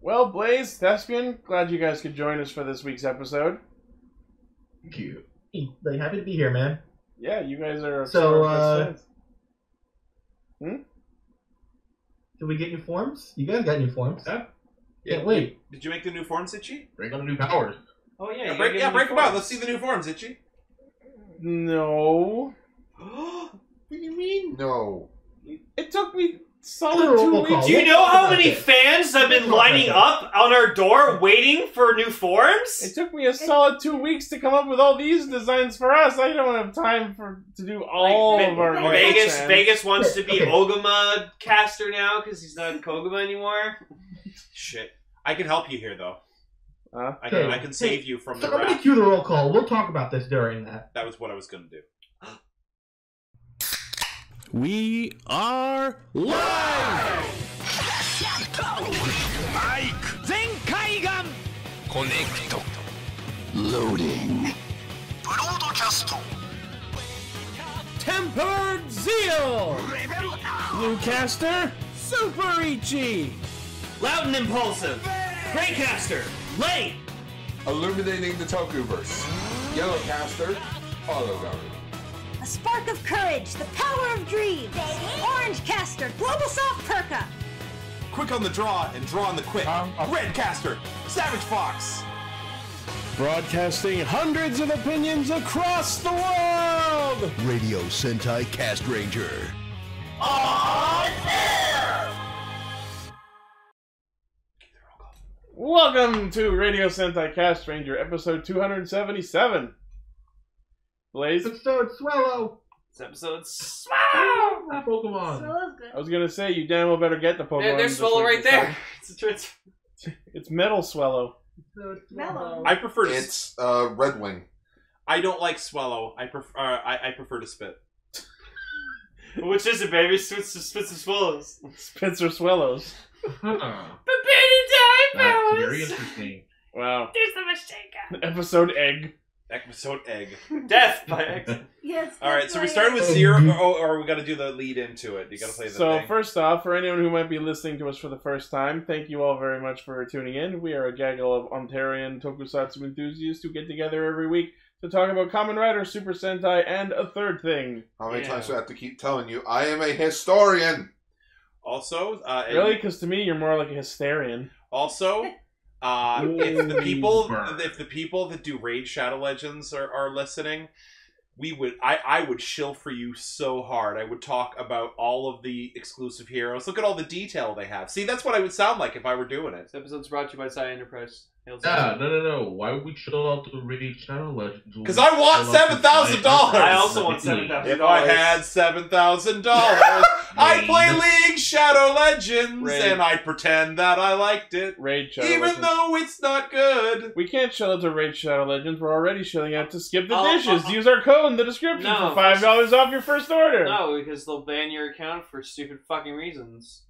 Well, Blaze, Thespian, glad you guys could join us for this week's episode. Thank you. Like, happy to be here, man. Yeah, you guys are so. Fans. Did we get new forms? You guys got new forms. Yeah. Can't wait. Did you make the new forms, Itchy? Bring on new powers. Oh yeah, break them out. Let's see the new forms, Itchy. No. What do you mean? No. It took me solid 2 weeks. Do you know how many fans have been lining up on our door waiting for new forms? It took me a solid 2 weeks to come up with all these designs for us. I don't have time to do all of our Vegas wants to be Ogama caster now because he's not Kogama anymore. Shit. I can help you here, though. I can save you from the wrath. Somebody cue the roll call. We'll talk about this during that. That was what I was going to do. We are live! Mike! Zenkaigan! Connect. Loading. Broadcast. Tempered Zeal! Bluecaster, Super Ichi! Loud and impulsive. Greycaster, late. Illuminating the Tokuverse. Yellowcaster, Autoguard. A spark of courage, the power of dreams. Orange caster, global soft perka. Quick on the draw and draw on the quick. Red caster, Savage Fox. Broadcasting hundreds of opinions across the world! Radio Sentai Castranger. Welcome to Radio Sentai Castranger, episode 277. Blaze? Episode Swallow! It's episode Swallow! Pokemon. Swallow's good. I was gonna say, you damn well better get the Pokemon. There's Swallow right there. It's Metal Swallow. Mellow. I prefer to... It's Red Wing. I don't like Swallow. I prefer to spit. Which is it, baby? Spits or swallows? Spits or Swallows. That's very interesting. Wow. There's the mistake. Episode Egg. Episode Egg. Death by accident. Yes. Alright, so we started with zero, or we gotta do the lead into it. You gotta play the thing. First off, for anyone who might be listening to us for the first time, thank you all very much for tuning in. We are a gaggle of Ontarian tokusatsu enthusiasts who get together every week to talk about Kamen Rider, Super Sentai, and a third thing. How many times do I have to keep telling you? I am a historian! Also, really? Because to me, you're more like a hysterian. Also, if the people that do Raid Shadow Legends are listening, I would shill for you so hard. I would talk about all of the exclusive heroes. Look at all the detail they have. See, that's what I would sound like if I were doing it. This episode's brought to you by Sci Enterprise. Yeah, no. Why would we chill out to Raid Shadow Legends? Because I want $7,000. I also want $7,000. If I had $7,000, I'd play League Shadow Legends, and I'd pretend that I liked it. Raid Shadow Legends. Even though it's not good. We can't chill out to Raid Shadow Legends. We're already chilling out to Skip the Dishes. Use our code in the description for $5 off your first order. No, because they'll ban your account for stupid fucking reasons.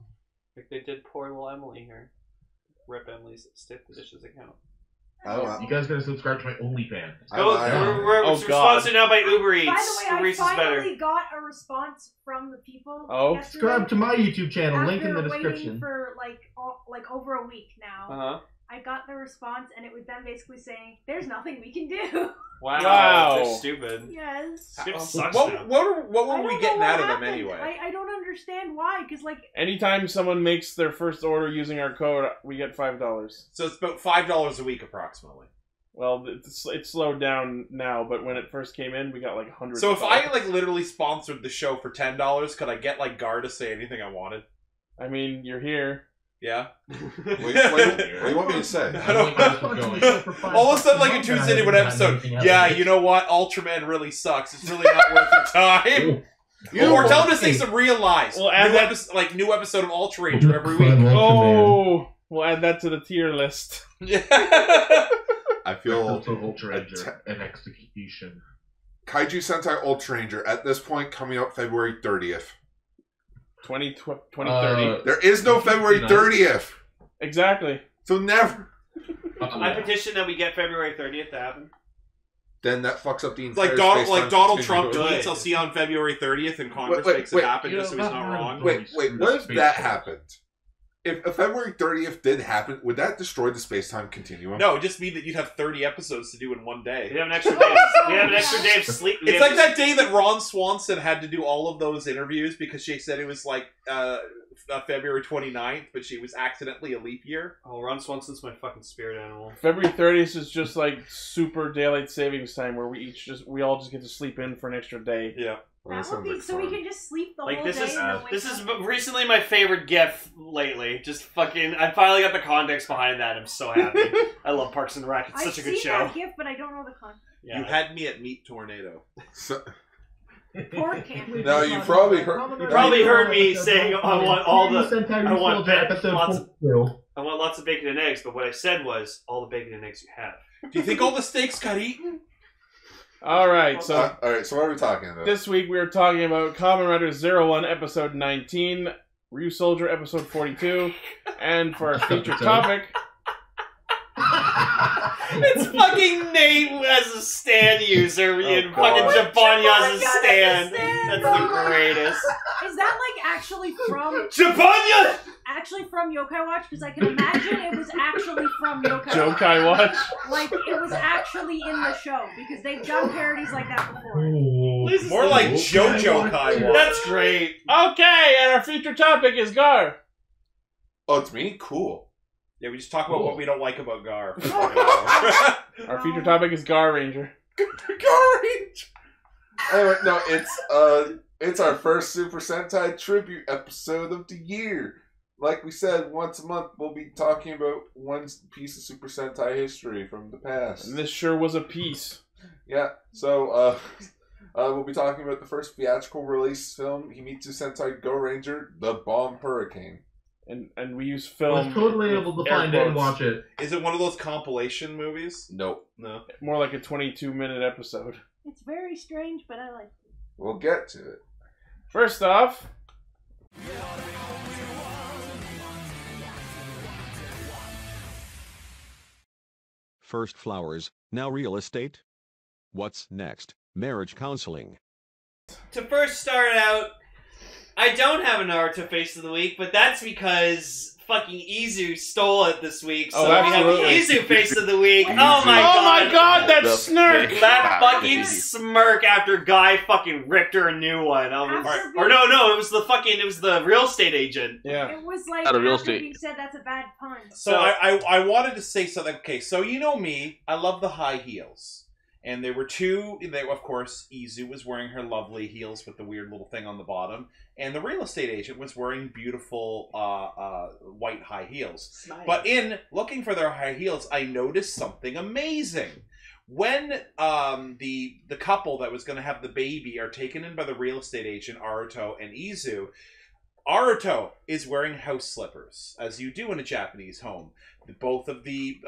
Like they did poor little Emily here. Rip Emily's Skip the Dishes account. You guys gotta subscribe to my OnlyFans. We're sponsored now by Uber Eats. By the way, Uber Eats I finally got a response from the people. Subscribe to my YouTube channel. Link in the description. Waiting for like over a week now. I got the response, and it was them basically saying, "There's nothing we can do." Wow. They're stupid. Yes. What were we getting out of them anyway? I don't understand why, because anytime someone makes their first order using our code, we get $5. So it's about $5 a week approximately. Well, it's slowed down now, but when it first came in, we got like $100. So if I literally sponsored the show for $10, could I get Gar to say anything I wanted? I mean, you're here. Yeah. What do you want me to say? All of a sudden, in Tuesday into an episode, yeah, you know what? Ultraman really sucks. It's really not worth your time. Or tell them to say some real lies. We'll add new episode of Ultra Ranger every week. We'll add that to the tier list. Yeah. I feel Ultra Ranger and execution. Kaiju Sentai Ultra Ranger at this point coming out February 30th. 2030. There is no February 30th. Exactly. So never. I petition that we get February 30th to happen. Then that fucks up the entire Donald Trump tweets, I'll see you on February 30th, and Congress makes it happen just so he's not wrong. Wait, what if that happened? If February 30th did happen, would that destroy the space-time continuum? No, it would just mean that you'd have 30 episodes to do in one day. We have an extra day. We have an extra day of sleep. It's like that day that Ron Swanson had to do all of those interviews because she said it was like February 29th, but she was accidentally a leap year. Oh, Ron Swanson's my fucking spirit animal. February 30th is just like super daylight savings time where we all just get to sleep in for an extra day. Yeah. That would be so we can just sleep the whole day. This is recently my favorite GIF lately. Just fucking, I finally got the context behind that. I'm so happy. I love Parks and Rec. It's such a good show. I've seen that GIF, but I don't know the context. Yeah. You had me at Meat Tornado. Pork can't. No, you probably heard. You probably heard me saying I want all the. I want lots of bacon and eggs, but what I said was all the bacon and eggs you have. Do you think all the steaks got eaten? Alright, so what are we talking about? This week we are talking about Kamen Rider 01, episode 19, Ryusoulger, episode 42, and for our feature topic... It's fucking Nate as a stand user in fucking Japanya as a stand. That's the greatest. Is that like actually from Japanya? Actually from Yokai Watch? Because I can imagine it was actually from Yokai Watch. Like it was actually in the show because they've done parodies like that before. More like JoJo Kai Watch. That's great. Okay, and our feature topic is Gar. Oh, it's me? Cool. Yeah, we just talk about what we don't like about Gar. Our feature topic is Goranger. Goranger! Anyway, no, it's our first Super Sentai tribute episode of the year. Like we said, once a month we'll be talking about one piece of Super Sentai history from the past. And this sure was a piece. Yeah, so we'll be talking about the first theatrical release film, Himitsu Sentai Goranger, The Bomb Hurricane. And we use film. I was totally able to find it and watch it. Is it one of those compilation movies? Nope. No. More like a 22-minute episode. It's very strange, but I like it. We'll get to it. First off... First flowers, now real estate? What's next? Marriage counseling. To first start out, I don't have a Naruto face of the week, but that's because fucking Izu stole it this week, so we have the Izu face of the week. Oh my god, that smirk! That fucking smirk after Guy fucking ripped her a new one. Or no, it was the real estate agent. Yeah. It was like Not a real after estate. you said that's a bad pun. So I wanted to say something. Okay, so you know me, I love the high heels. And there were two, of course, Izu was wearing her lovely heels with the weird little thing on the bottom. And the real estate agent was wearing beautiful white high heels. Nice. But in looking for their high heels, I noticed something amazing. When the couple that was going to have the baby are taken in by the real estate agent, Aruto and Izu, Aruto is wearing house slippers, as you do in a Japanese home. Both of the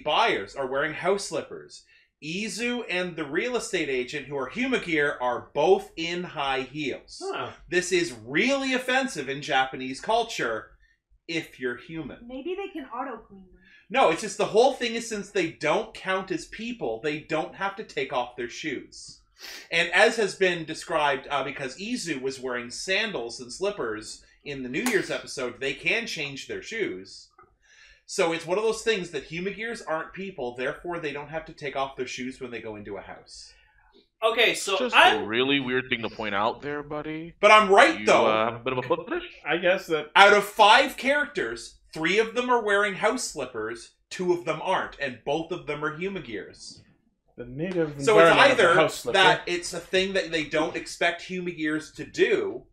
buyers are wearing house slippers. Izu and the real estate agent, who are Humagear, are both in high heels. Huh. This is really offensive in Japanese culture if you're human. Maybe they can auto-clean them. No, it's just the whole thing is since they don't count as people, they don't have to take off their shoes. And as has been described, because Izu was wearing sandals and slippers in the New Year's episode, they can change their shoes. So it's one of those things that Humagears aren't people, therefore they don't have to take off their shoes when they go into a house. Okay, so just a really weird thing to point out there, buddy. But I'm right, though. Have a bit of a foot fetish? I guess that... Out of 5 characters, 3 of them are wearing house slippers, 2 of them aren't, and both of them are Humagears. The native so it's either house slipper. That it's a thing that they don't expect Humagears to do,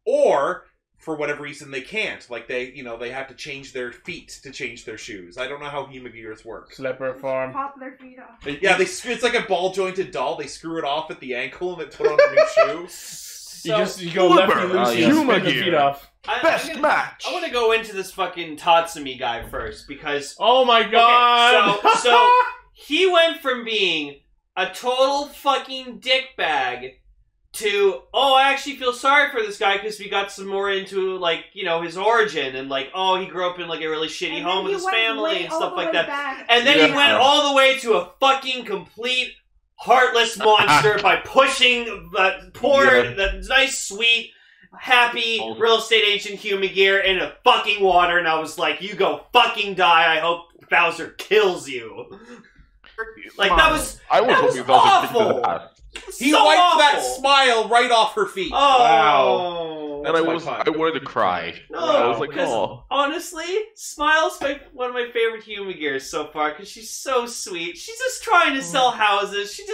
or... for whatever reason they can't. Like they have to change their feet to change their shoes. I don't know how Humagears work. Slipper farm. Pop their feet off. Yeah, it's like a ball jointed doll. They screw it off at the ankle and they put on a new shoe. You go lefty loosey and spin the feet off. Best match. I want to go into this fucking Tatsumi guy first because oh my god. Okay, so he went from being a total fucking dickbag to, oh, I actually feel sorry for this guy because we got some more into, like, you know, his origin and, like, oh, he grew up in, like, a really shitty home with his family and stuff like that. Back. And then he went all the way to a fucking complete heartless monster by pushing that poor, that nice, sweet, happy real estate agent Humigear in a fucking water, and I was like, you go fucking die. I hope Bowser kills you. Like, that was awful. He wiped that smile right off her feet. Oh. Wow. And I wanted to cry. No, I was like, oh. Honestly, Smile's one of my favorite Humigears so far because she's so sweet. She's just trying to sell houses. She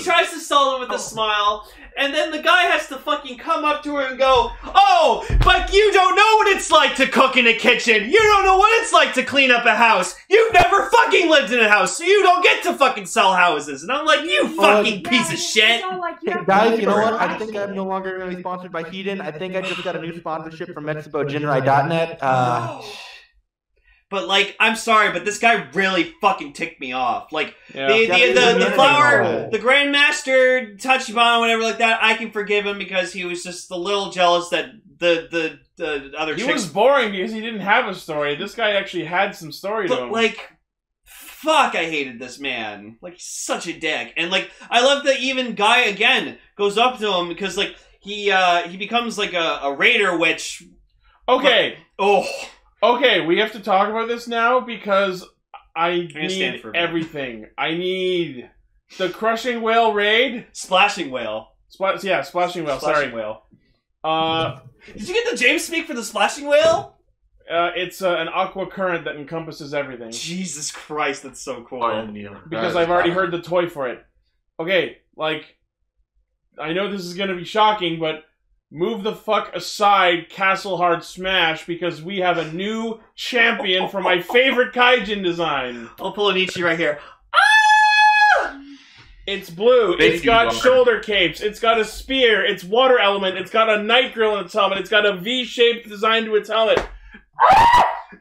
tries to sell them with a smile. And then the guy has to fucking come up to her and go, oh, but you don't know what it's like to cook in a kitchen. You don't know what it's like to clean up a house. You've never fucking lived in a house, so you don't get to fucking sell houses. And I'm like, you fucking piece of shit. Hey, guys, you know what? I think I'm no longer going to be sponsored by Heaton. I think I just got a new sponsorship from ExpoJinrai.net. But, like, I'm sorry, but this guy really fucking ticked me off. Like, the flower, the Grandmaster Tachibana, whatever like that, I can forgive him because he was just a little jealous that the other He chicks... was boring because he didn't have a story. This guy actually had some story to him. But, like, fuck, I hated this man. Like, he's such a dick. And, like, I love that even Guy, again, goes up to him because, like, he becomes, like, a raider, which... Okay. Oh... Okay, we have to talk about this now because I need everything. I need the Crushing Whale raid. Splashing Whale. Splashing Whale, sorry. Whale. Did you get the James speak for the Splashing Whale? It's an aqua current that encompasses everything. Jesus Christ, that's so cool. Because I've already heard the toy for it. Okay, like, I know this is going to be shocking, but... Move the fuck aside, Castle Hard Smash, because we have a new champion for my favorite Kaijin design. I'll pull an Ichi right here. Ah! It's blue. It's got shoulder capes. It's got a spear. It's water element. It's got a night grill in its helmet. It's got a V-shaped design to its helmet.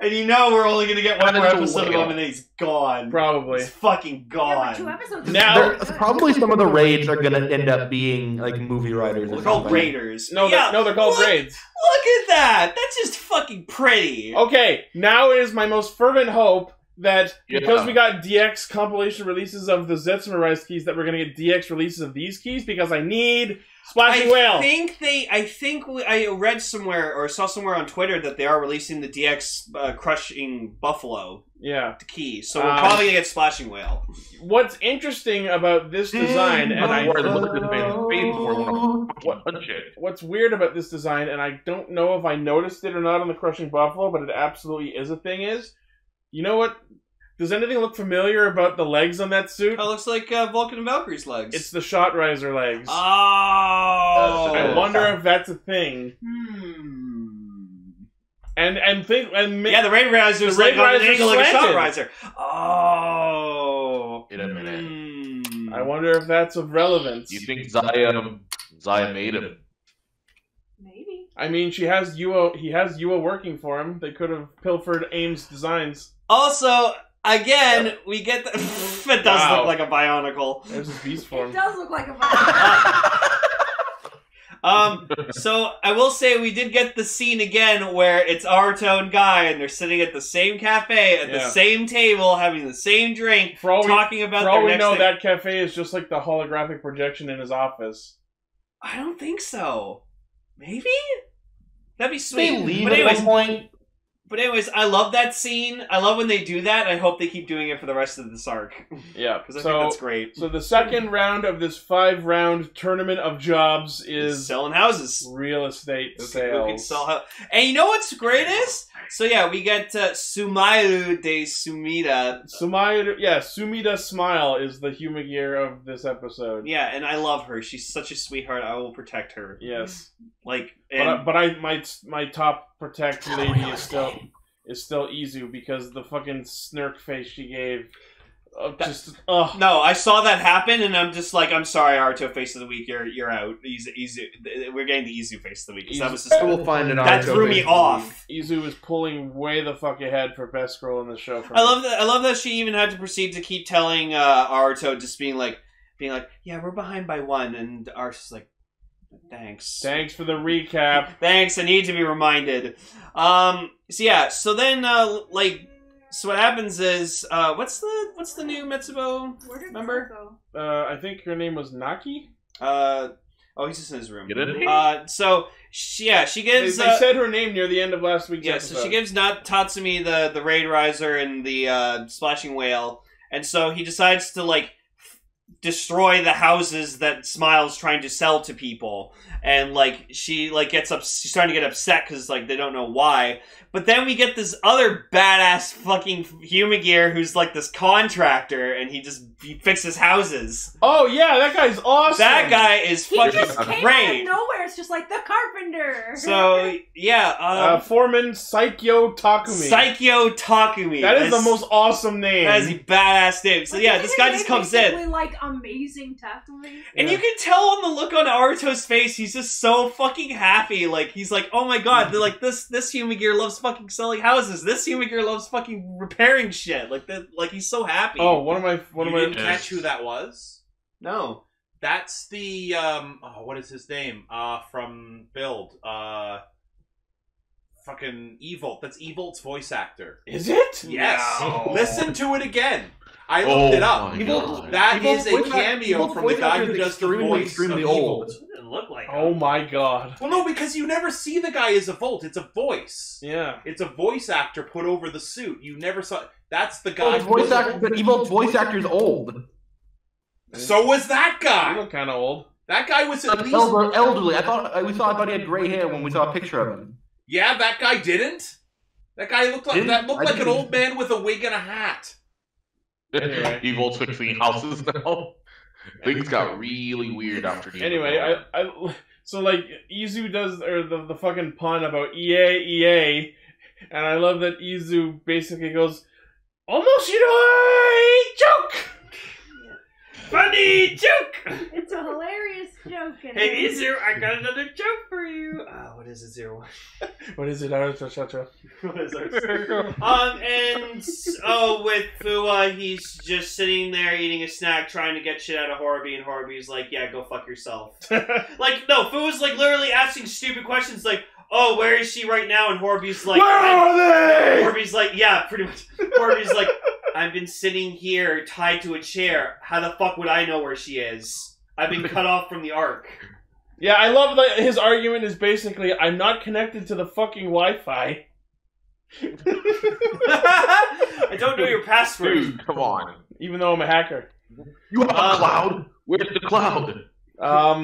And you know we're only gonna get one more episode of him and then he's gone. Probably. He's fucking gone. Yeah, 2 episodes. Now, probably some of the raids are gonna end up being like movie writers. They're called raiders. No, they're called raids. Look at that. That's just fucking pretty. Okay, now it is my most fervent hope that because we got DX compilation releases of the Zetsumarize keys, that we're gonna get DX releases of these keys because I need Splashing Whale. I think I read somewhere or saw somewhere on Twitter that they are releasing the DX Crushing Buffalo. Yeah. The key. So we're probably gonna get Splashing Whale. What's interesting about this design, and what's weird about this design, and I don't know if I noticed it or not on the Crushing Buffalo, but it absolutely is a thing, is, you know what? Does anything look familiar about the legs on that suit? Oh, it looks like Vulcan and Valkyrie's legs. It's the Shot Riser legs. Oh! I wonder if that's a thing. And the Raid Riser is like on an angle like a Shot Riser. Oh! In a minute. I wonder if that's of relevance. You think Zaya made him? Maybe. I mean, he has Yua working for him. They could have pilfered Aim's designs. Also, again, we get the... It does look like a Bionicle. There's his beast form. It does look like a Bionicle. So, I will say we did get the scene again where it's Aruto and Guy, and they're sitting at the same cafe, at the same table, having the same drink, talking about their next thing. For all we know, that cafe is just like the holographic projection in his office. I don't think so. Maybe? That'd be sweet. They leave at one point. But anyways, I love that scene. I love when they do that. I hope they keep doing it for the rest of this arc. Yeah. Because I think that's great. So the second round of this 5-round tournament of jobs is... selling houses. Real estate sales. Who can sell houses. And you know what's great is? So yeah, we get Sumairu de Sumida. Sumida Smile is the Humigear of this episode. Yeah, and I love her. She's such a sweetheart. I will protect her. Yes. Like, my top protect lady is still Izu because the fucking snark face she gave. No, I saw that happen, and I'm just like, I'm sorry, Aruto face of the week, you're out. Izu, we're getting the Izu face of the week. That was just, we'll find an that threw me off. Izu was pulling way the fuck ahead for best girl in the show. I love that she even had to proceed to keep telling Aruto, just being like, yeah, we're behind by 1, and Aruto's like, thanks for the recap. Thanks, I need to be reminded. So then so what happens is what's the new Metsubo member? I think her name was Naki. Oh, he's just in his room. Get in? So she gives. They said her name near the end of last week's episode. So she gives Tatsumi the Raid Riser and the Splashing Whale, and so he decides to like destroy the houses that Smile's trying to sell to people, and like she like she's starting to get upset because like they don't know why. But then we get this other badass fucking Humagear who's like this contractor, and he fixes houses. Oh yeah, that guy's awesome. That guy is fucking He just came great. out of nowhere. It's just like the carpenter. So yeah, Foreman Saikyo Takumi. Saikyo Takumi. That is the most awesome name. That is a badass name. So yeah, this guy just comes in. Like amazing Takumi. And you can tell on the look on Aruto's face, he's just so fucking happy. Like he's like, oh my god, they're like this Humagear loves fucking selling houses. This Humagear loves fucking repairing shit. Like that, like he's so happy. Oh, one of my didn't catch who that was? No. That's the what is his name? From Build. Fucking Evolt. That's Evolt's voice actor. Is it? Yes. No. Listen to it again. I looked it up. That is a cameo from the guy who does the voice of Evolt. Doesn't look like Oh my god. Well, no, because you never see the guy as a Volt. It's a voice. Yeah. It's a voice actor put over the suit. You never saw. That's the guy. But Evolt's voice actor's old. So was that guy. You look kind of old. That guy was at least elderly. I thought he had gray hair when we saw a picture of him. Yeah, that guy didn't. That guy looked like an old man with a wig and a hat. Anyway. Evol's fixing houses now. Things got really weird after the Anyway, so like Izu does the fucking pun about EA, and I love that Izu basically goes, "Omoshiroi joke." Funny joke! It's a hilarious joke. Hey, Izu, I got another joke for you. What is it, 01? What is it, Naruto? What is it? With Fua, he's just sitting there eating a snack, trying to get shit out of Horobi, and Horobi's like, yeah, go fuck yourself. Like, no, Fua's like literally asking stupid questions like, oh, where is she right now? And Horobi's like, where are they? Horobi's like, yeah, pretty much. Horobi's like, I've been sitting here tied to a chair. How the fuck would I know where she is? I've been cut off from the arc. Yeah, I love that his argument is basically, I'm not connected to the fucking Wi-Fi. I don't know your password. Dude, come on. Even though I'm a hacker. You have a cloud? Where's the cloud?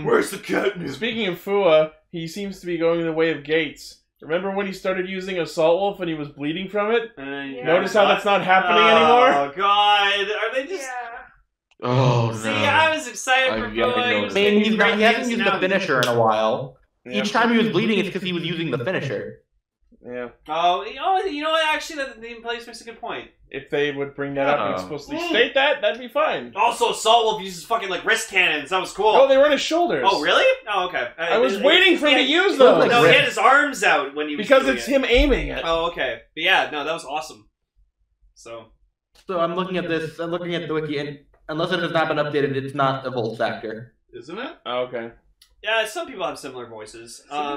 Where's the catnip? Speaking of Fua, he seems to be going the way of Gates. Remember when he started using Assault Wolf and he was bleeding from it? Yeah. Notice how that's not happening anymore? Oh god, are they just... Oh, no. See, I was excited for Fua. I mean, he hasn't used the finisher in a while. Yeah. Each time he was bleeding, it's because he was using the finisher. Yeah. Oh, you know what? Actually, the place makes a good point. If they would bring that up and explicitly state that, that'd be fine. Also, Assault Wolf uses fucking like wrist cannons. That was cool. Oh, they were on his shoulders. Oh, really? Oh, okay. I was waiting for him to use those. No, he had his arms out when he was because it's him aiming it. Oh, okay. But yeah, no, that was awesome. So I'm looking at this. I'm looking at the wiki, and unless it has not been updated, it's not a Volt actor. Isn't it? Oh, okay. Yeah, some people have similar voices. I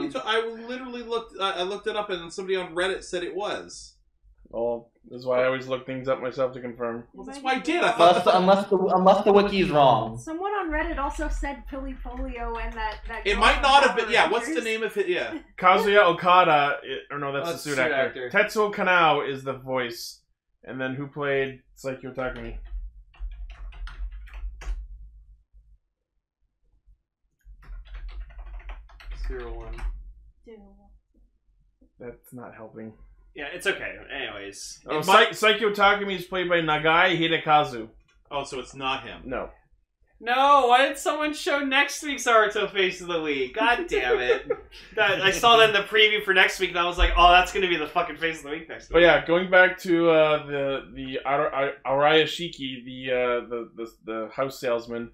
literally looked. I looked it up, and somebody on Reddit said it was. Well, that's why I always look things up myself to confirm. Well, that's why I did. I thought unless the wiki is wrong. Someone on Reddit also said Pilifolio and that it might not have been. Yeah, what's the name of it? Yeah, Kazuya Okada. Or no, that's the suit actor. Tetsuo Kanao is the voice, and then who played Saikyo Takumi? That's not helping. Yeah, it's okay. Anyways. Oh, Saikyo Takumi is played by Nagai Hidekazu. Oh, so it's not him. No. No, why did someone show next week's Naruto Face of the Week? God damn it. I saw that in the preview for next week, and I was like, oh, that's going to be the fucking Face of the Week next week. But yeah, going back to the Araya Shiki, the house salesman,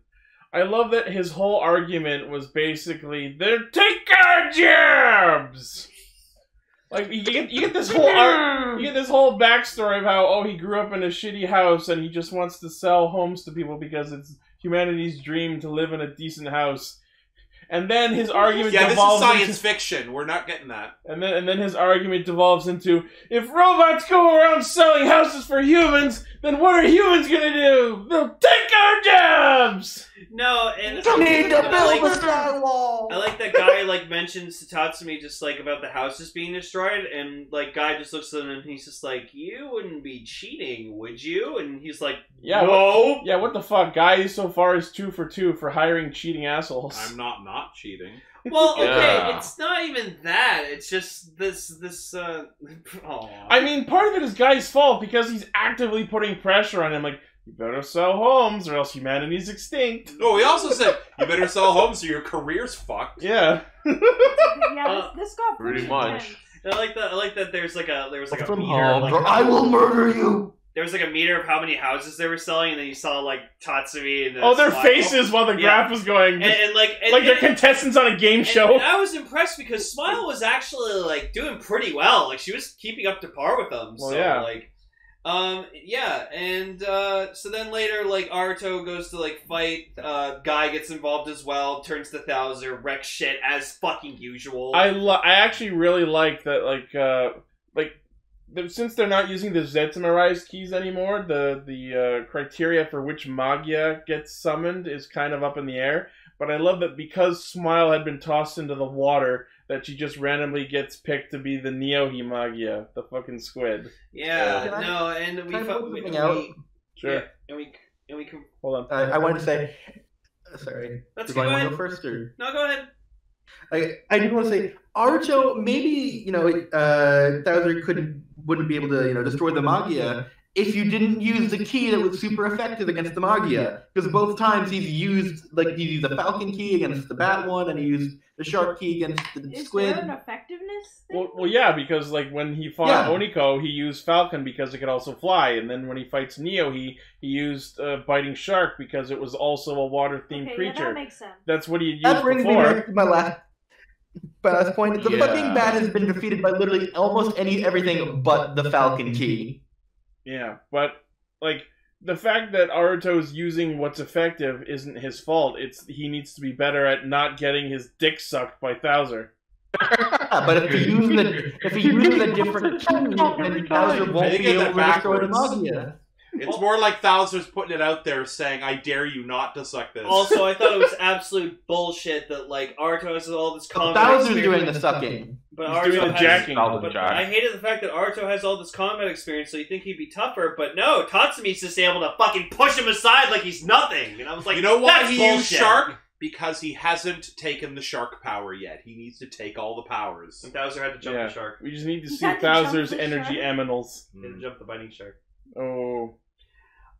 I love that his whole argument was basically, they're taking our jobs! Like you get this whole backstory of how he grew up in a shitty house and he just wants to sell homes to people because it's humanity's dream to live in a decent house, And then his argument this is devolves science into, fiction. We're not getting that. And then his argument devolves into, if robots go around selling houses for humans, then what are humans gonna do? They'll take our jobs! No, and need to build a drywall. I like that guy mentions to Tatsumi just about the houses being destroyed, and guy just looks at him and he's just like, you wouldn't be cheating, would you? And he's like, no. What the fuck? Guy so far is 2 for 2 for hiring cheating assholes. I'm not cheating. Well, okay, it's not even that. It's just this. I mean, part of it is Guy's fault because he's actively putting pressure on him. Like, you better sell homes or else humanity's extinct. Oh, he also said, you better sell homes or your career's fucked. Yeah. This got pretty much. intense. I like that. There was like a From meter. home, I will murder you. There was a meter of how many houses they were selling, and then you saw Tatsumi and their faces while the graph was going, and they're contestants on a game show. And I was impressed because Smile was actually doing pretty well. She was keeping up to par with them. Well, so yeah. And so then later, Aruto goes to fight. Guy gets involved as well. Turns to Thouser, wrecks shit as fucking usual. I actually really like that. Since they're not using the Zetsumarized keys anymore, the criteria for which Magia gets summoned is kind of up in the air. But I love that because Smile had been tossed into the water, that she just randomly gets picked to be the Neo-Hi Magia, the fucking squid. Yeah, Sure. And we can hold on. I wanted to say, sorry. Let's go ahead. Go first, or no, go ahead. I just want to say, Aruto, maybe Thouser wouldn't be able to destroy the Magia if you didn't use the key that was super effective against the Magia. Because both times he's used the Falcon key against the Bat one, and he used the Shark key against the Squid. Is there an effectiveness thing? Well, yeah, because when he fought Oniko, he used Falcon because it could also fly, and then when he fights Neo, he used Biting Shark because it was also a water-themed creature. Yeah, that makes sense. That's what he used That brings before. me back to my last point. The fucking Bat has been defeated by literally almost everything but the Falcon key. Yeah, but the fact that Aruto's using what's effective isn't his fault. He needs to be better at not getting his dick sucked by Thouser. But if he uses a different key, then Thouser won't be able to destroy the Magia. It's more like Thouser's putting it out there saying, I dare you not to suck this. Also, I thought it was absolute bullshit that Aruto has all this combat Thouser's doing the sucking. But He's doing the jacking. But I hated the fact that Aruto has all this combat experience, so you think he'd be tougher, but no, Tatsumi's just able to fucking push him aside like he's nothing. And I was like, you know why that's he bullshit. used Shark? Because he hasn't taken the Shark power yet. He needs to take all the powers. And Thouser had to jump the Shark. We just need to see Thouser's energy eminence. He had to jump the Biting Shark. Oh.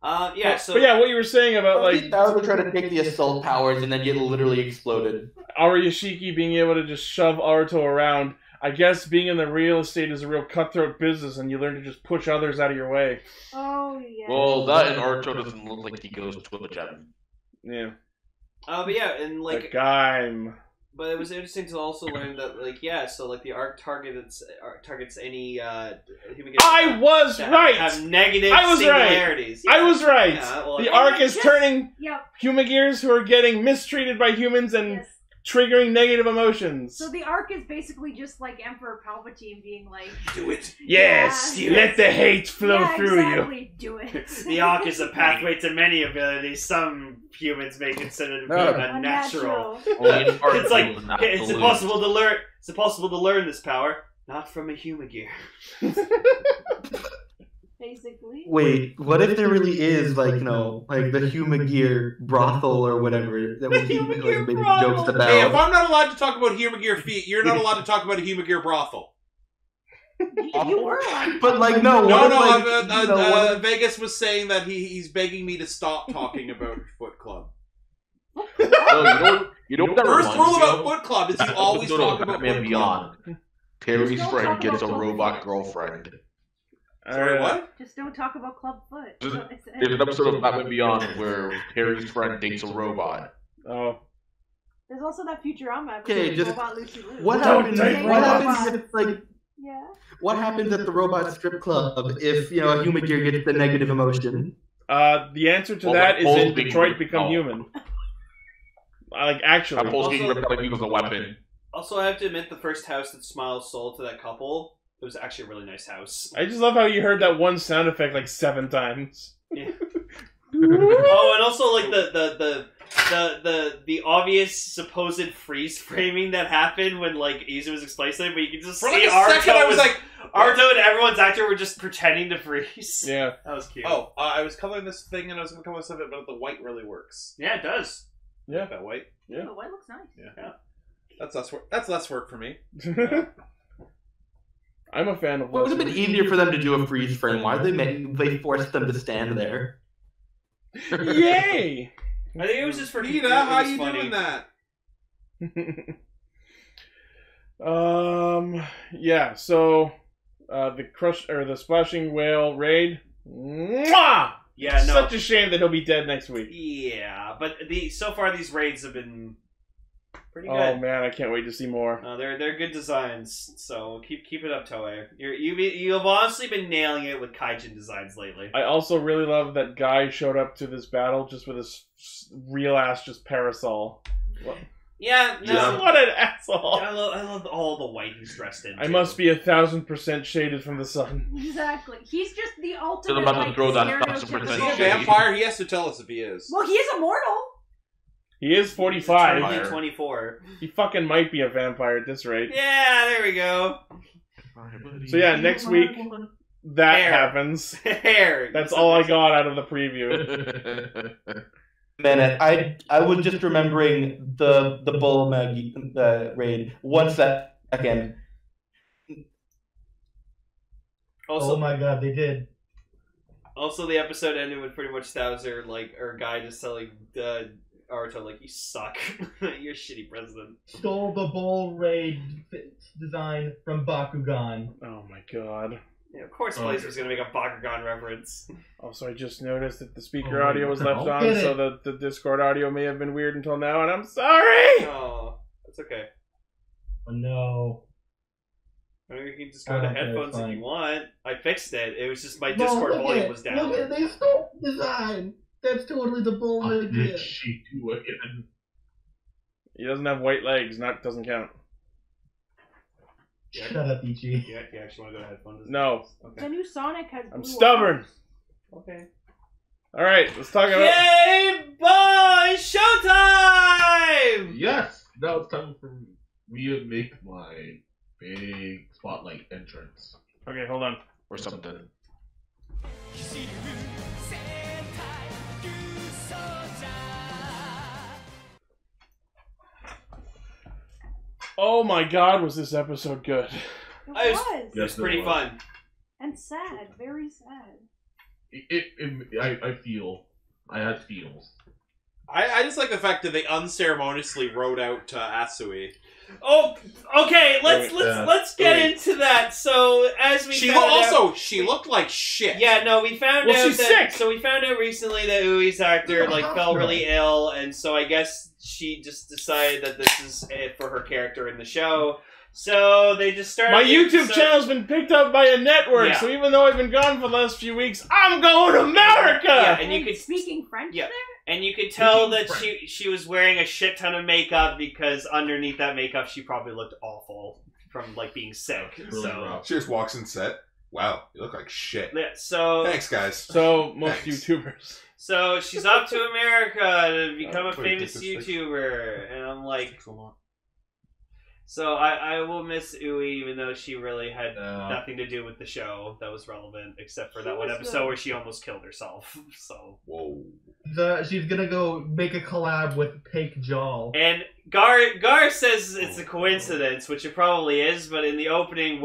But what you were saying about Thouser tried to take the assault powers and then get literally exploded. Ariyashiki being able to just shove Aruto around. I guess being in the real estate is a real cutthroat business, and you learn to just push others out of your way. Oh yeah. Well, that and Aruto doesn't look like he goes to a gym. Yeah. But yeah, and the game. But it was interesting to also learn that, the arc targets any human. I was right. Have negative singularities. Right. I was right. Yeah, well, the arc is turning Humagears who are getting mistreated by humans and triggering negative emotions. So the arc is basically just like Emperor Palpatine being like, do it. Yes, let the hate flow through you. Do it. The arc is a pathway to many abilities. Some humans may consider to be unnatural. It's impossible to learn. It's impossible to learn this power, not from a Humagear. Basically. Wait, what if there really is the Humagear brothel or whatever that we keep making jokes about? Hey, if I'm not allowed to talk about Humagear feet, you're not allowed to talk about a Humagear brothel. You were like, but Vegas was saying that he's begging me to stop talking about Foot Club. You know what First rule about Foot Club is you always talk about Foot Beyond. Terry's friend gets a robot girlfriend. Sorry, what? Just don't talk about Club Foot. There's an episode of Batman Beyond where Terry's friend dates a robot. Oh. There's also that Futurama episode about Lucy Liu. What happens if what happens at the robot strip club if a Humagear gets the negative emotion? The answer to that is in Detroit Become Human. Like, actually. I'm posting repelling as a weapon. Also, I have to admit, the first house that Smile sold to that couple, it was actually a really nice house. I just love how you heard that one sound effect like 7 times. Yeah. Oh, and also like the obvious supposed freeze framing that happened when like Izu was explaining something, but you can just For see like a second, I was like, Aruto and everyone's actor were just pretending to freeze. Yeah, that was cute. Oh, I was coloring this thing and I was going to come with something, but the white really works. Yeah, it does. Yeah, that white. Yeah, the white looks nice. Yeah. That's less work. That's less work for me. I'm a fan of. It would have been easier for them to do a freeze frame. Why did they forced them to stand there? Yay! I think it was just for Nita. How you doing that? Yeah. So, the splashing whale raid. Mwah! Yeah, no. Such a shame that he'll be dead next week. Yeah, but so far these raids have been pretty good. Oh man, I can't wait to see more. No, they're good designs, so keep it up, Toei. You've honestly been nailing it with kaijin designs lately. I also really love that Guy showed up to this battle just with his real ass just parasol. What? Yeah, no. Just what an asshole. I love all the white he's dressed in. I must be 1,000% shaded from the sun. Exactly. He's just the So ultimate. I'm about to Like, throw that stereotypical- Is he a vampire? He has to tell us if he is. Well, he is immortal. He is 45. He's 24. He fucking might be a vampire at this rate. Yeah, there we go. So yeah, next week that Hair. happens. Hair. That's all I got out of the preview. Minute, I was just remembering the Bull Maggie raid. 1 second. Also, Oh my god, they did. Also, the episode ended with pretty much Stowser, or Guy just telling Aruto, like, you suck. You're a shitty president. Stole the Bull Raid design from Bakugan. Oh my god. Yeah, of course Blaze was going to make a Bakugan reference. Also, I just noticed that the speaker Oh, audio was left no. on, Get so it. that the Discord audio may have been weird until now, and I'm sorry! Oh, that's okay. Oh no. I mean, you can just go to Okay, headphones if fine. you want. I fixed it. It was just my No, Discord look volume at- was down. Look at, they stole the design. That's totally the Bull Did idea. she do again? He doesn't have white legs, doesn't count. Shut up, Ichi. Yeah, you actually want to go to headphones? No. The new Sonic has. I'm blue stubborn. eyes. Okay. Alright, let's talk about... Yay, boy! Showtime! Yes! Now it's time for me to make my big spotlight entrance. Okay, hold on. Or something. Oh my god, was this episode good. It I was- was. It was pretty fun. And sad. Very sad. I feel. I had feels. I just like the fact that they unceremoniously wrote out Asui. Oh, okay. Let's get Wait. into that. So as we She found also out, she looked like shit. yeah, no, we found Well, out she's that. sick. So we found out recently that Ui's actor fell really ill, and so I guess she just decided that this is it for her character in the show. So they just started. My YouTube channel's been picked up by a network, Yeah. so even though I've been gone for the last few weeks, I'm going to America! Yeah, and you could speaking French Yeah. there. And you could tell that Speaking she was wearing a shit ton of makeup because underneath that makeup she probably looked awful from like being sick. Really so rough. She just walks in set. Wow, you look like shit. yeah, so Thanks, guys. So, most Thanks. YouTubers. so she's up to America to become a Wait, famous this is- YouTuber, and I'm like, so I will miss Ui, even though she really had nothing to do with the show that was relevant, except for She that one was episode good. where she almost killed herself. So. Whoa. She's gonna go make a collab with Pake Jaw. And Gar says it's a coincidence, which it probably is, but in the opening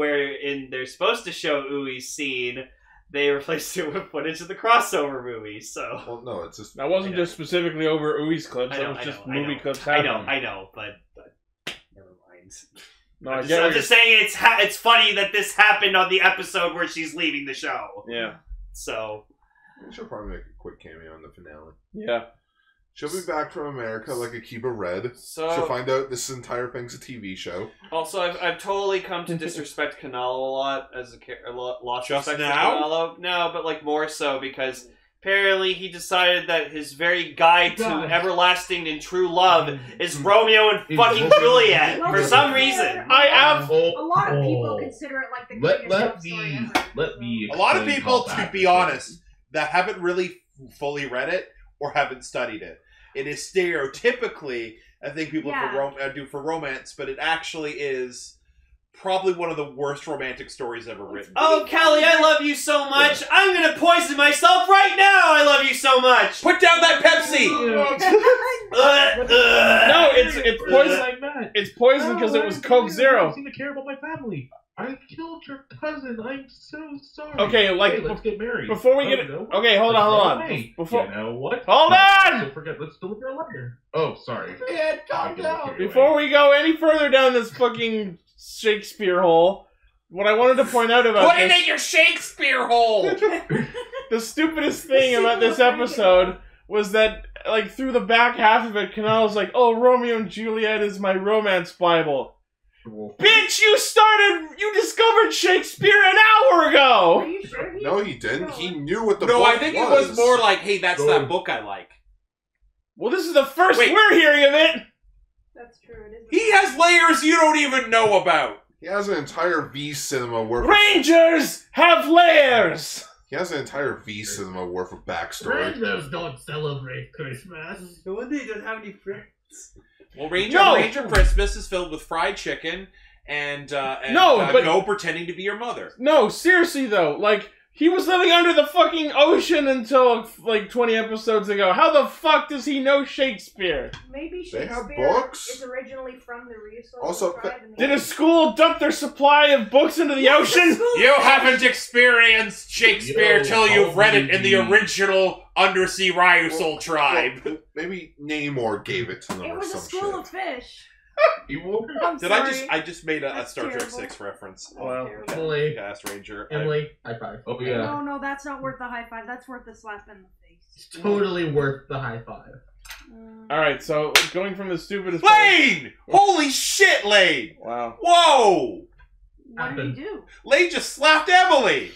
they're supposed to show Ui's scene, they replaced it with footage of the crossover movie, so... Well, no, it's just... That wasn't just specifically over Ui's clips, that was just movie clips I happening. know, but never mind. No, I'm just saying it's funny that this happened on the episode where she's leaving the show. Yeah. So... She'll probably make a quick cameo in the finale. Yeah. She'll be back from America like Akiba Red. So- She'll find out this entire thing's a TV show. Also, I've totally come to disrespect Kanalo a lot as lost Just respect now? for Kanalo. No, but like more so because apparently he decided that his very guide to everlasting and true love is Romeo and fucking Juliet for some reason. A lot of people consider it like the greatest love story ever. Let me. A lot of people, to be honest, that haven't really fully read it or haven't studied it. It is stereotypically, I think people do for romance, but it actually is probably one of the worst romantic stories ever written. Oh, Kelly, I love you so much. I'm gonna poison myself right now. I love you so much. Put down that Pepsi. No, it's poison. It's poison because it was Coke Zero. I seem to care about my family. I killed your cousin. I'm so sorry. Okay, like, hey, let's get married. Before we get okay, hold on. Before, you know what? Hold on. Don't forget. Let's deliver a letter. Oh, sorry. Yeah, calm down. Before we go any further down this fucking Shakespeare hole, what I wanted to point out about Put it in your Shakespeare hole. The stupidest thing about this episode was that, like, through the back half of it, Kanal like, "Oh, Romeo and Juliet is my romance Bible." Bitch, you discovered Shakespeare an hour ago! Are you sure No, he didn't. He knew what the book No, was. I think it was more like, hey, that's that book I like. Well, this is the first we're hearing of it! That's true, it is. He has layers you don't even know about. He has an entire V cinema worth Rangers have layers! He has an entire V cinema worth of backstory. Rangers don't celebrate Christmas. No wonder you don't have any friends. Well, Ranger Christmas is filled with fried chicken and Go pretending to be your mother. No, seriously though, like, he was living under the fucking ocean until, like, 20 episodes ago. How the fuck does he know Shakespeare? Maybe They have Shakespeare books? is originally from the Ryusoulger Also, tribe. Did a school dump their supply of books into the ocean? You haven't experienced Shakespeare till you've read it in the original undersea Ryusoulger tribe. Well, maybe Namor gave it to them It or was some a school shit. of fish. I'm Did sorry. I just made a That's Star Trek terrible. 6 reference. Wow. Emily, Cast Ranger. Emily, high five. Oh yeah. No, that's not worth the high five. That's worth the slap in the face. It's totally worth the high five. Alright, so going from the stupidest... Lane! Holy shit, Lane! Wow. Whoa! What did he do? Lane just slapped Emily!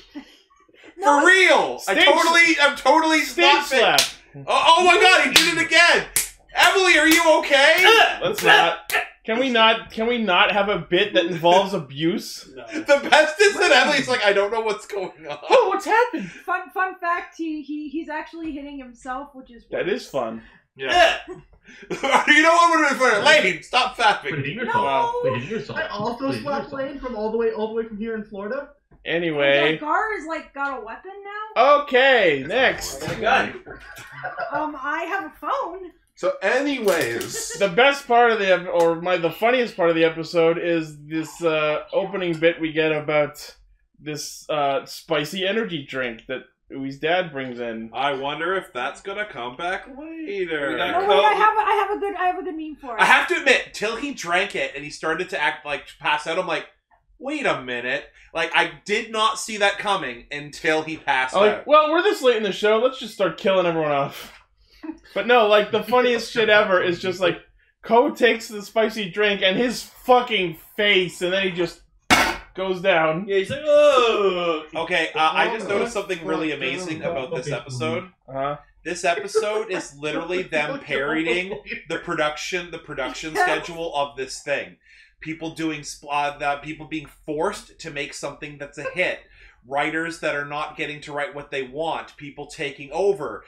No, For real! I'm totally Stage laughing. slap! Oh my god, he did it again! Emily, are you okay? Let's not... Can we not have a bit that involves abuse? No. The best is that Emily's like, I don't know what's going on. Oh, what's happened? Fun fact: he's actually hitting himself, which is That is fun. Yeah. You know what would have been funny? Lane, stop Quit fapping. hitting yourself. No! Quit hitting yourself. I also Quit hitting slapped yourself. Lane from all the way from here in Florida. Anyway. Gar is like got a weapon now. Okay, next. Gun. I have a phone. So, anyways, The best part of the funniest part of the episode is this opening bit we get about this spicy energy drink that Ui's dad brings in. I wonder if that's gonna come back later. got- No, wait, I have a good meme for it. I have to admit, till he drank it and he started to act like pass out, I'm like, wait a minute. Like, I did not see that coming until he passed out. Well, we're this late in the show, let's just start killing everyone off. But no, like, the funniest shit ever is just like, Ko takes the spicy drink and his fucking face, and then he just goes down. Yeah, he's like, oh. Okay, I just noticed something really amazing about this episode. Uh-huh. This episode is literally them parodying the production schedule of this thing. People doing people being forced to make something that's a hit. Writers that are not getting to write what they want. People taking over,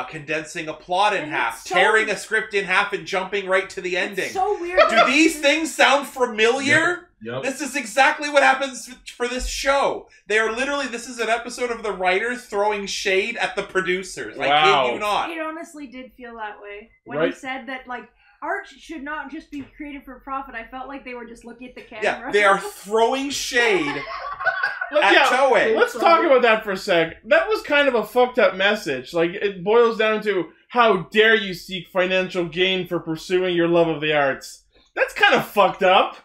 condensing a plot in half, tearing a script in half, and jumping right to the ending. It's so weird. Do these things sound familiar? Yep. This is exactly what happens for this show. They are literally, this is an episode of the writers throwing shade at the producers. I Wow. kid you not. It honestly did feel that way when Right. he said that, like, art should not just be created for profit. I felt like they were just looking at the camera. Yeah, they are throwing shade at Yeah, Toei. let's talk about that for a sec. That was kind of a fucked up message. Like, it boils down to, how dare you seek financial gain for pursuing your love of the arts? That's kind of fucked up.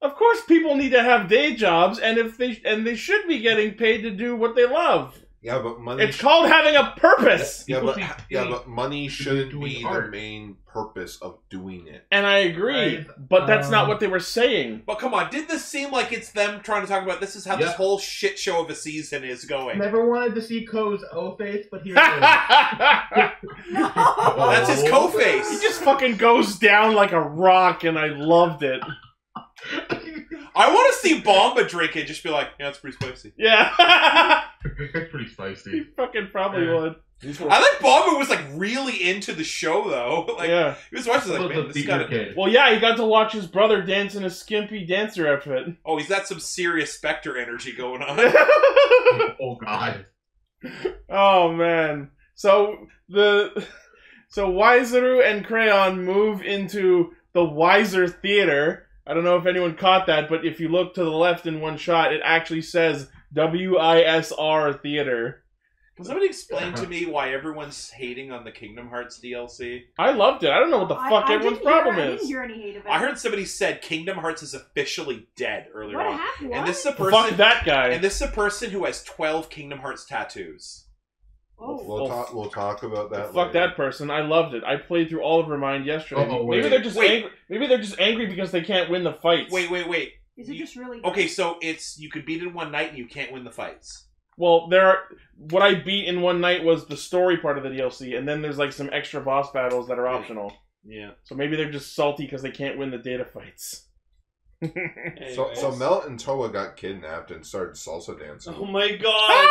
Of course people need to have day jobs, and they should be getting paid to do what they love. Yeah, but money. It's called having a purpose. But money shouldn't be art. the main purpose of doing it. And I agree, but that's not what they were saying. But come on, did this seem like it's them trying to talk about this is how this whole shit show of a season is going? Never wanted to see Ko's O-face, but here it That's his co-face. He just fucking goes down like a rock, and I loved it. I want to see Bomba drink it and just be like, yeah, it's pretty spicy. Yeah. It's pretty spicy. He fucking probably would. I like Bomba was like really into the show though. Like, yeah. He was watching like, man, this guy. Well, yeah, he got to watch his brother dance in a skimpy dancer outfit. Oh, he's got some serious Spectre energy going on. Oh god. Oh man. So Wiserue and Crayon move into the Wiser Theater. I don't know if anyone caught that, but if you look to the left in one shot, it actually says WISR Theater. Can somebody explain to me why everyone's hating on the Kingdom Hearts DLC? I loved it. I don't know what the fuck everyone's problem is. I didn't hear any hate of it. I heard somebody said Kingdom Hearts is officially dead earlier on. Happened? And this is a person. Fuck that guy. And this is a person who has 12 Kingdom Hearts tattoos. Oh. We'll talk about that. Fuck that person. I loved it. I played through all of Remind yesterday. Maybe they're just angry. Maybe they're just angry because they can't win the fights. Wait. Is it just really good? Okay, so it's you could beat it in one night and you can't win the fights. Well, what I beat in one night was the story part of the DLC, and then there's like some extra boss battles that are optional. Yeah. So maybe they're just salty because they can't win the data fights. So Melt and Toa got kidnapped and started salsa dancing. Oh my god!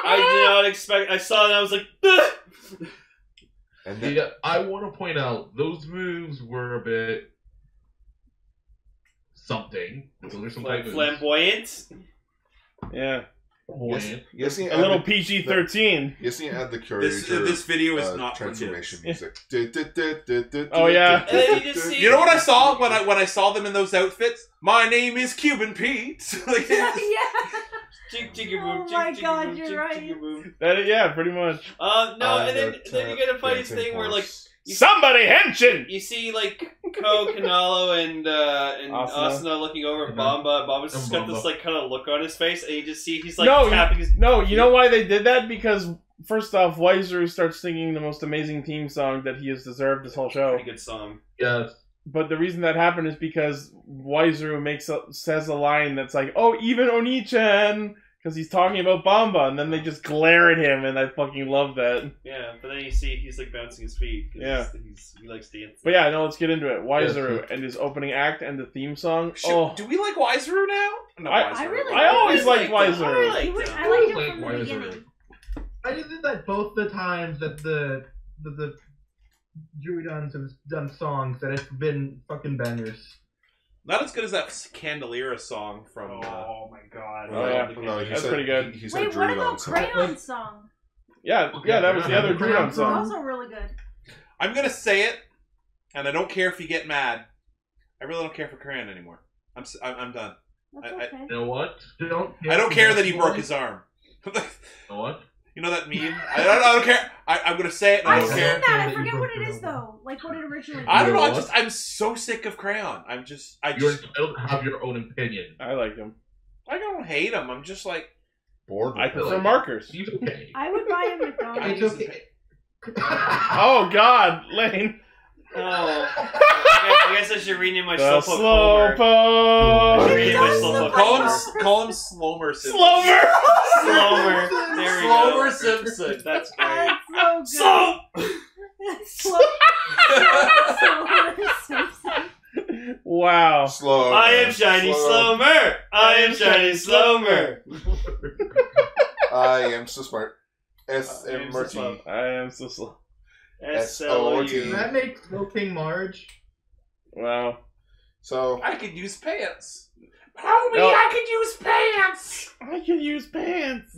I did not expect. I saw it and I was like, "Ugh!" And then, I want to point out those moves were a bit something. Those are some like moves. flamboyant. Yeah. Yes, a little PG-13. Yes, you add the curator. This video is not transformation music. Oh yeah. You know what I saw when I saw them in those outfits? My name is Cuban Pete. Like, Oh my god, you're right. Yeah, pretty much. No, and then you get a funny thing where like somebody henshin. You see like Ko, Kanalo, and Asuna looking over at Bomba. Bomba's just got this like kind of look on his face, and you just see he's like tapping his. No, you know why they did that? Because first off, Wiserue starts singing the most amazing theme song that he has deserved this whole show. Pretty good song. Yes. But the reason that happened is because Wiserue says a line that's like, "Oh, even Oni-chan," because he's talking about Bomba, and then they just glare at him, and I fucking love that. Yeah, but then you see he's like bouncing his feet. Yeah, he likes dancing. But yeah, no, let's get into it. Wiserue and his opening act and the theme song. Do we like Wiserue now? No, I always liked Wiserue. I liked him from the beginning. I just did that both the times that the Druidons have done songs that have been fucking bangers. Not as good as that Candelera song from. Oh my god! Oh yeah, that's pretty good. Wait, what about Crayon's song? Yeah, that was the other Druidon song. Also really good. I'm gonna say it, and I don't care if you get mad. I really don't care for Crayon anymore. I'm done. That's okay. You know what? I don't care that he broke his arm. You know what? You know that meme? I don't care. I'm gonna say it. And I don't care. I've seen that. I forget what it is though. Like what it originally. I don't know. I'm so sick of Crayon. You're entitled to have your own opinion. I like him. I don't hate him. I'm just like bored. I prefer markers. He's okay. I would buy him McDonald's. It's okay. Oh God, Lane. Oh. I guess I should rename my Slowpoke. Call him Slomer Simpson. Slomer. There we go. Slomer Simpson. That's great. That's so good. Slomer Simpson. Wow. Slow. I am Shiny Slomer. I am Shiny Slomer. I am so smart. S-M-R-T. I am so slow. S-O-R-T. That makes Smoking Marge. Wow. So I could use pants. Help me! No. I could use pants. I can use pants.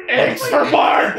X for Bart.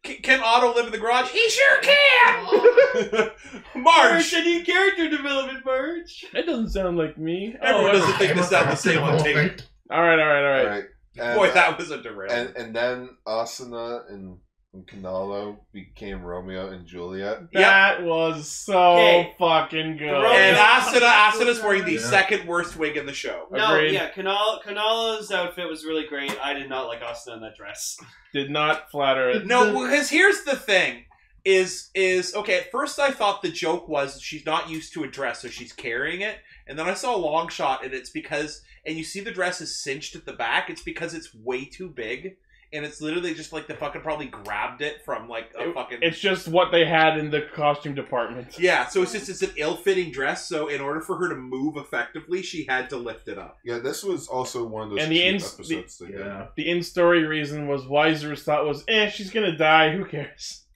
Can Otto live in the garage? He sure can. Marge, I need character development, Marge. That doesn't sound like me. Everyone doesn't think this sounds the same on tape. All right. And, boy, that was a derail. And then Asuna and when Canalo became Romeo and Juliet. That was so fucking good. And Asuna's wearing the second worst wig in the show. No, Agreed. yeah, Kanala's outfit was really great. I did not like Asuna in that dress. Did not flatter it. No, because here's the thing. Is okay, at first I thought the joke was she's not used to a dress, so she's carrying it. And then I saw a long shot, and it's because, and you see the dress is cinched at the back, it's because it's way too big. And it's literally just like the fucking probably grabbed it from like a fucking... It's just what they had in the costume department. Yeah, so it's an ill-fitting dress, so in order for her to move effectively, she had to lift it up. Yeah, this was also one of those And episodes. The in-story reason was Wiserue's thought was, she's gonna die, who cares?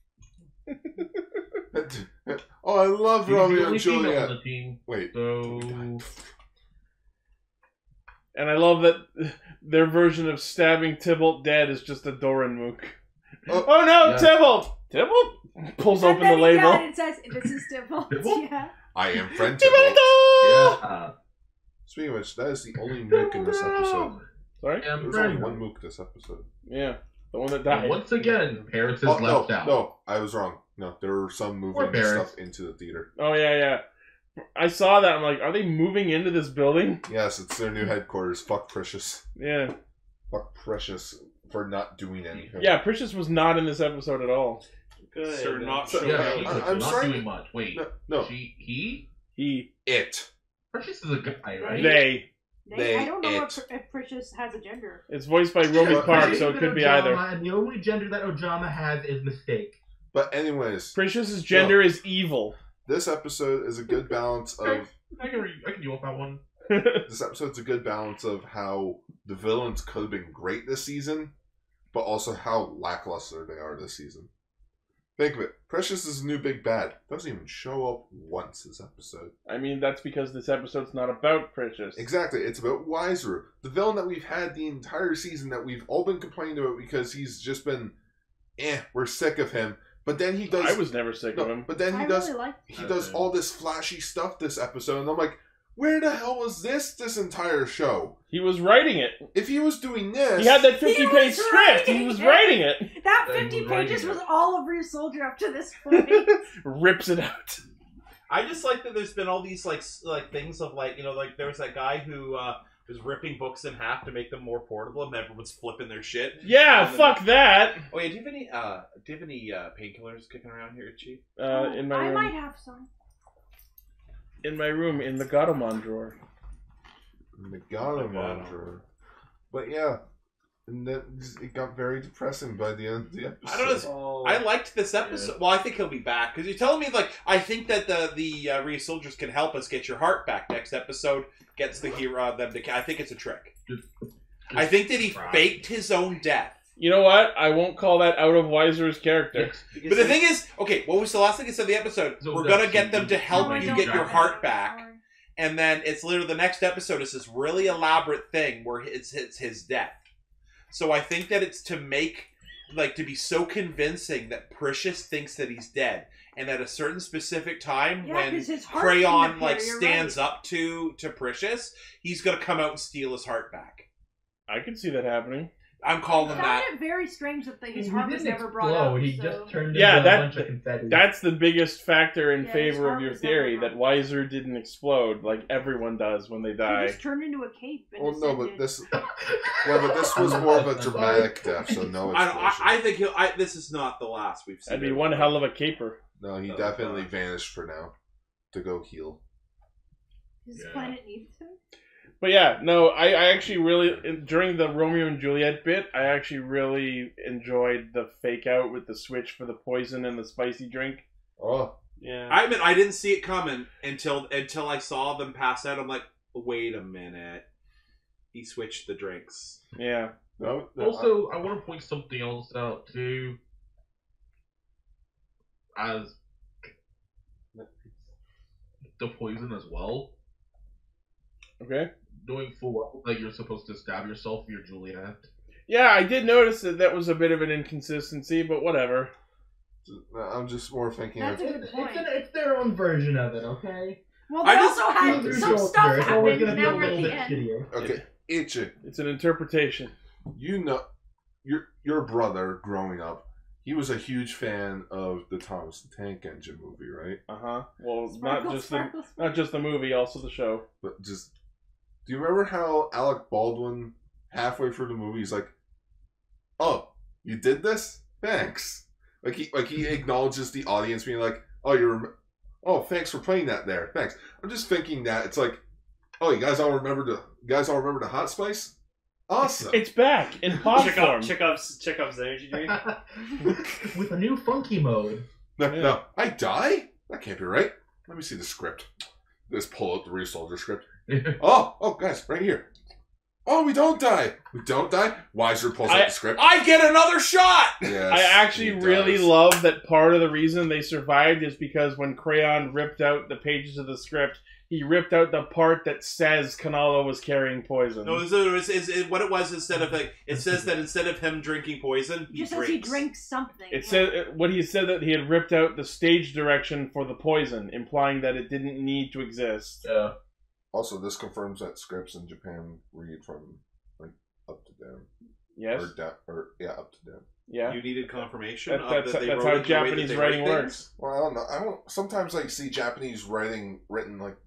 Oh, I love She's the Romeo only and female Juliet. on the team. Wait. So... And I love that their version of stabbing Tybalt dead is just a Doran mook. Oh no, yeah. Tybalt! Tybalt pulls open the label. Yeah, it says, this is Tybalt. Yeah. I am friend Tybalt. Yeah. Speaking of which, that is the only mook in this episode. Sorry? There's only one mook this episode. Yeah, the one that died. Once again, Paris is left out. No, I was wrong. No, there were some moving stuff into the theater. Oh, yeah. I saw that. I'm like, are they moving into this building? Yes, it's their new headquarters. Fuck Precious. Yeah. Fuck Precious for not doing anything. Yeah, Precious was not in this episode at all. Good. Sir, not So, showing Yeah, up. I'm not sorry. doing much. Wait. No. He? It. Precious is a guy, right? They. I don't know if Precious has a gender. It's voiced by Romy Park, so it could be either. And the only gender that Ojama has is mistake. But anyways, Precious's gender is evil. this episode is a good balance of... I can deal with that one. This episode's a good balance of how the villains could have been great this season, but also how lackluster they are this season. Think of it. Precious is a new big bad. Doesn't even show up once this episode. I mean, that's because this episode's not about Precious. Exactly. It's about Wiserue, the villain that we've had the entire season that we've all been complaining about because he's just been, we're sick of him. But then he does... I was never sick of him. But then he does all this flashy stuff this episode, and I'm like, where the hell was this entire show? He was writing it. If he was doing this... He had that 50-page script. He was writing it. That 50 pages was all of Ryusoulger up to this point. Rips it out. I just like that there's been all these like things of like, you know, like there was that guy who was ripping books in half to make them more portable, and everyone's flipping their shit. Yeah, fuck that. Oh yeah, do you have any painkillers kicking around here, Chief? In my room. I might have some. In my room, in the Gatomon drawer. In the Gatomon drawer. But yeah, and then it got very depressing by the end of the episode. I don't know. I liked this episode. Yeah. Well, I think he'll be back because you're telling me like I think that the Ryusoulgers can help us get your heart back. Next episode gets the hero them to. I think it's a trick. I think that he faked his own death. You know what? I won't call that out of Wiserue's character. But the thing is, okay, what was the last thing he said in the episode? We're gonna get them to help you get your heart back. And then it's literally the next episode is this really elaborate thing where it's his death. So I think that it's to make, like, to be so convincing that Precious thinks that he's dead. And at a certain specific time, when Crayon, like, stands up to Precious, he's gonna come out and steal his heart back. I can see that happening. I'm calling that. I found it very strange that his heart was never brought up. He just turned into a bunch of confetti. That's the biggest factor in favor of your theory, that Wiserue didn't explode like everyone does when they die. He just turned into a cape. And well, no, but this was more of a dramatic death, so no explosion. I think this is not the last we've seen. That'd be one hell of a caper. No, he definitely vanished for now to go heal. Does this planet need him? But yeah, no, I actually really, during the Romeo and Juliet bit, I actually really enjoyed the fake out with the switch for the poison and the spicy drink. Oh. Yeah. I mean, I didn't see it coming until I saw them pass out. I'm like, wait a minute. He switched the drinks. Yeah. No, also, I want to point something else out too. As the poison as well. Okay. Doing full well, like you're supposed to stab yourself, you're Juliet. Yeah, I did notice that was a bit of an inconsistency, but whatever. I'm just more thinking That's a good point. It's their own version of it, okay? Well, they also had some stuff happen. Now we're at the end. Okay, Ichi. It's an interpretation. You know, your brother growing up, he was a huge fan of the Thomas the Tank Engine movie, right? Well, Sparkles, sparkles. not just the movie, also the show. But just, do you remember how Alec Baldwin, halfway through the movie, he's like, "Oh, you did this? Thanks." Like he acknowledges the audience being like, "Oh, thanks for playing that there. Thanks." I'm just thinking that it's like, "Oh, you guys all remember the Hot Spice? Awesome. It's back in pod form." Chekhov's energy drink. With a new funky mode. No, I die? That can't be right. Let me see the script. Let's pull out the Ryusoulger script. Oh, guys, right here. Oh, we don't die. We don't die. Wiserue pulls out the script. I get another shot. Yes, I actually really love that part of the reason they survived is because when Crayon ripped out the pages of the script, he ripped out the part that says Kanalo was carrying poison. No, what it was instead of it says that instead of him drinking poison, he just says he drinks something. It said what he said that he had ripped out the stage direction for the poison, implying that it didn't need to exist. Yeah. Also, this confirms that scripts in Japan read from like up to down. Yes. Up to down. Yeah. You needed confirmation. That's how Japanese writing works. Well, I don't know. I don't. Sometimes I see Japanese writing written like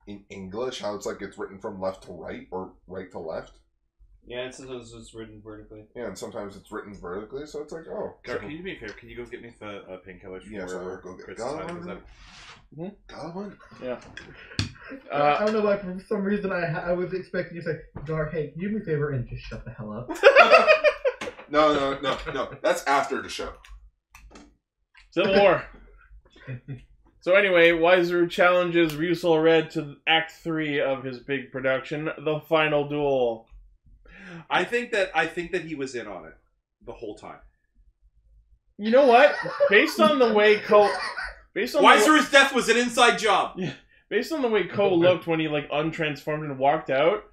in English, how it's like it's written from left to right or right to left. Yeah, and sometimes it's written vertically. Yeah, and sometimes it's written vertically, so it's like, oh. Gar, can you do me a favor? Can you go get me the painkillers? Yes, I'll go get Goblin. Yeah. I don't know why, for some reason I was expecting you to say, Gar, hey, can you do me a favor and just shut the hell up? No. That's after the show. Civil War. So anyway, Wiserue challenges Ryusoulger to Act 3 of his big production, The Final Duel. I think that he was in on it the whole time. You know what? Based on the way Wiserue's death was an inside job. Yeah. Based on the way Ko looked when he untransformed and walked out,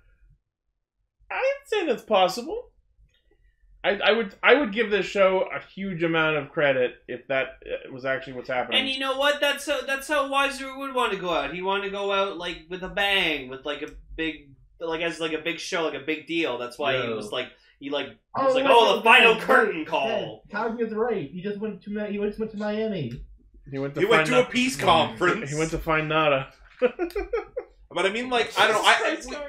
I'd say that's possible. I would give this show a huge amount of credit if that was actually what's happening. And you know what? That's how Wiserue would want to go out. He wanted to go out with a bang, with a big as a big show, like a big deal. That's why he was the final curtain call. Kaguya's right. He just went to Miami. He went to a peace conference. He went to find Nada. But I mean, I don't know.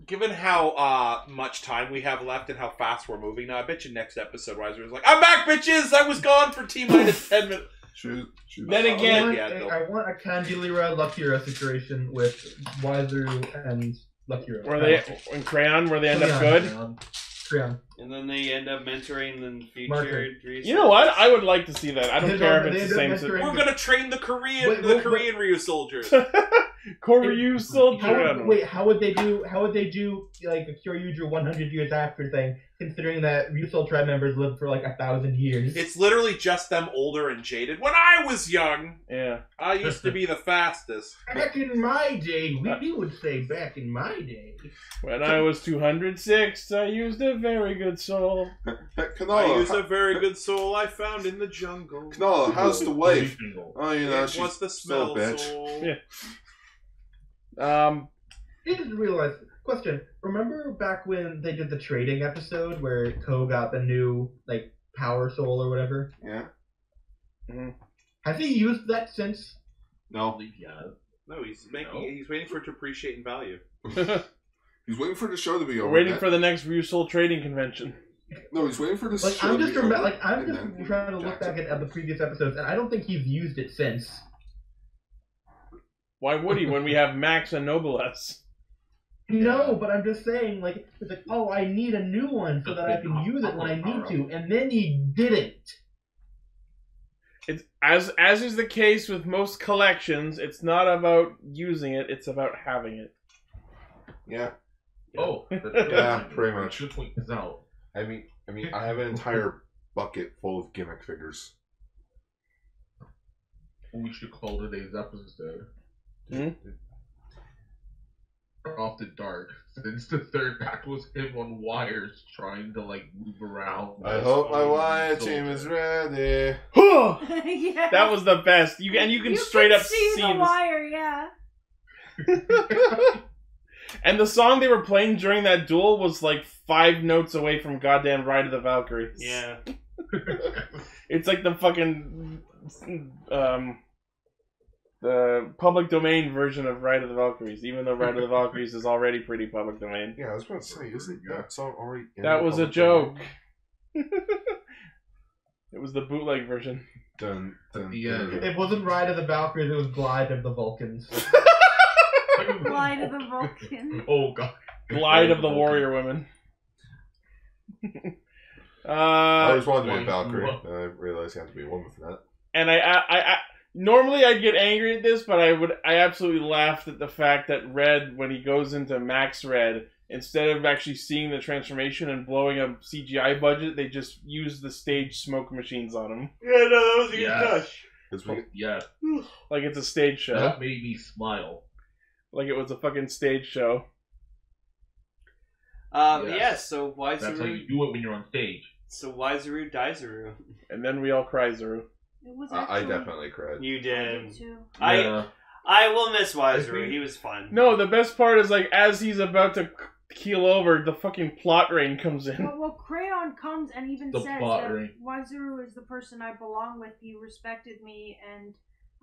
Given how much time we have left and how fast we're moving now, I bet you next episode Wiserue is like, "I'm back, bitches! I was gone for T-minus 10 minutes." Then again, I want a Candelira Luckyra situation with Wiserue and Luckyra. In Crayon, where they end up good? Crayon. And then they end up mentoring and featured. You know what? I would like to see that. I don't care if it's the same. We're gonna train the Korean Ryusoulgers. Koryu soldier. Wait, how would they do like a Kyoryuger 100 years after thing, considering that Ryusoul tribe members lived for 1,000 years? It's literally just them older and jaded. When I was young, I used to be the fastest. Back in my day, we would say back in my day. When I was 206, I used a very good soul. I used a very good soul I found in the jungle. Knolla, how's the wife? Oh, she's what's the smell, bitch. soul? Yeah. I didn't realize. Question: remember back when they did the trading episode where Ko got the new power soul or whatever? Yeah. Mm-hmm. Has he used that since? No. No, he's waiting for it to appreciate in value. He's waiting for the show to be over. Waiting for the next Ryusoul trading convention. No, he's waiting for the show I'm to just be over. I'm just trying to look back at the previous episodes, and I don't think he's used it since. Why would he when we have Max and Noblesse? No, but I'm just saying, it's like, oh, I need a new one so that I can use it when I need to, and then he didn't. It's as is the case with most collections. It's not about using it; it's about having it. Yeah. Oh, yeah, pretty much. Should point this out. I mean, I have an entire bucket full of gimmick figures. We should call today's episode. Hmm? Off the dark, since the third act was him on wires trying to move around. I hope my wire team is ready. Yeah. That was the best. You can straight up see the wire, yeah. And the song they were playing during that duel was like 5 notes away from goddamn Ride of the Valkyries. Yeah. It's like the fucking the public domain version of Ride of the Valkyries, even though Ride of the Valkyries is already pretty public domain. Yeah, I was about to say, isn't that song already in That the was a public joke. domain? It was the bootleg version. Dun, dun, Yeah. dun. It wasn't Ride of the Valkyries, it was Glide of the Vulcans. Glide of the Vulcan. Oh god. Glide of the Warrior Women. I always wanted to be a Valkyrie, and I realized you have to be a woman for that. And I normally I'd get angry at this, but I absolutely laughed at the fact that Red, when he goes into Max Red, instead of actually seeing the transformation and blowing a CGI budget, they just use the stage smoke machines on him. Yeah, no, that was a good touch. Yeah. Like it's a stage show. That made me smile. Like it was a fucking stage show. Yes, so That's how Wiserue. you do it when you're on stage. So Wiserue, Daiserue. And then we all cry Zuru. It was I actually... definitely cried. You I did. did too. I will miss Wiserue. He was fun. No, the best part is like as he's about to keel over, the fucking plot rain comes in. Well, Crayon comes and even The says plot that ring. Wazuru is the person I belong with. He respected me and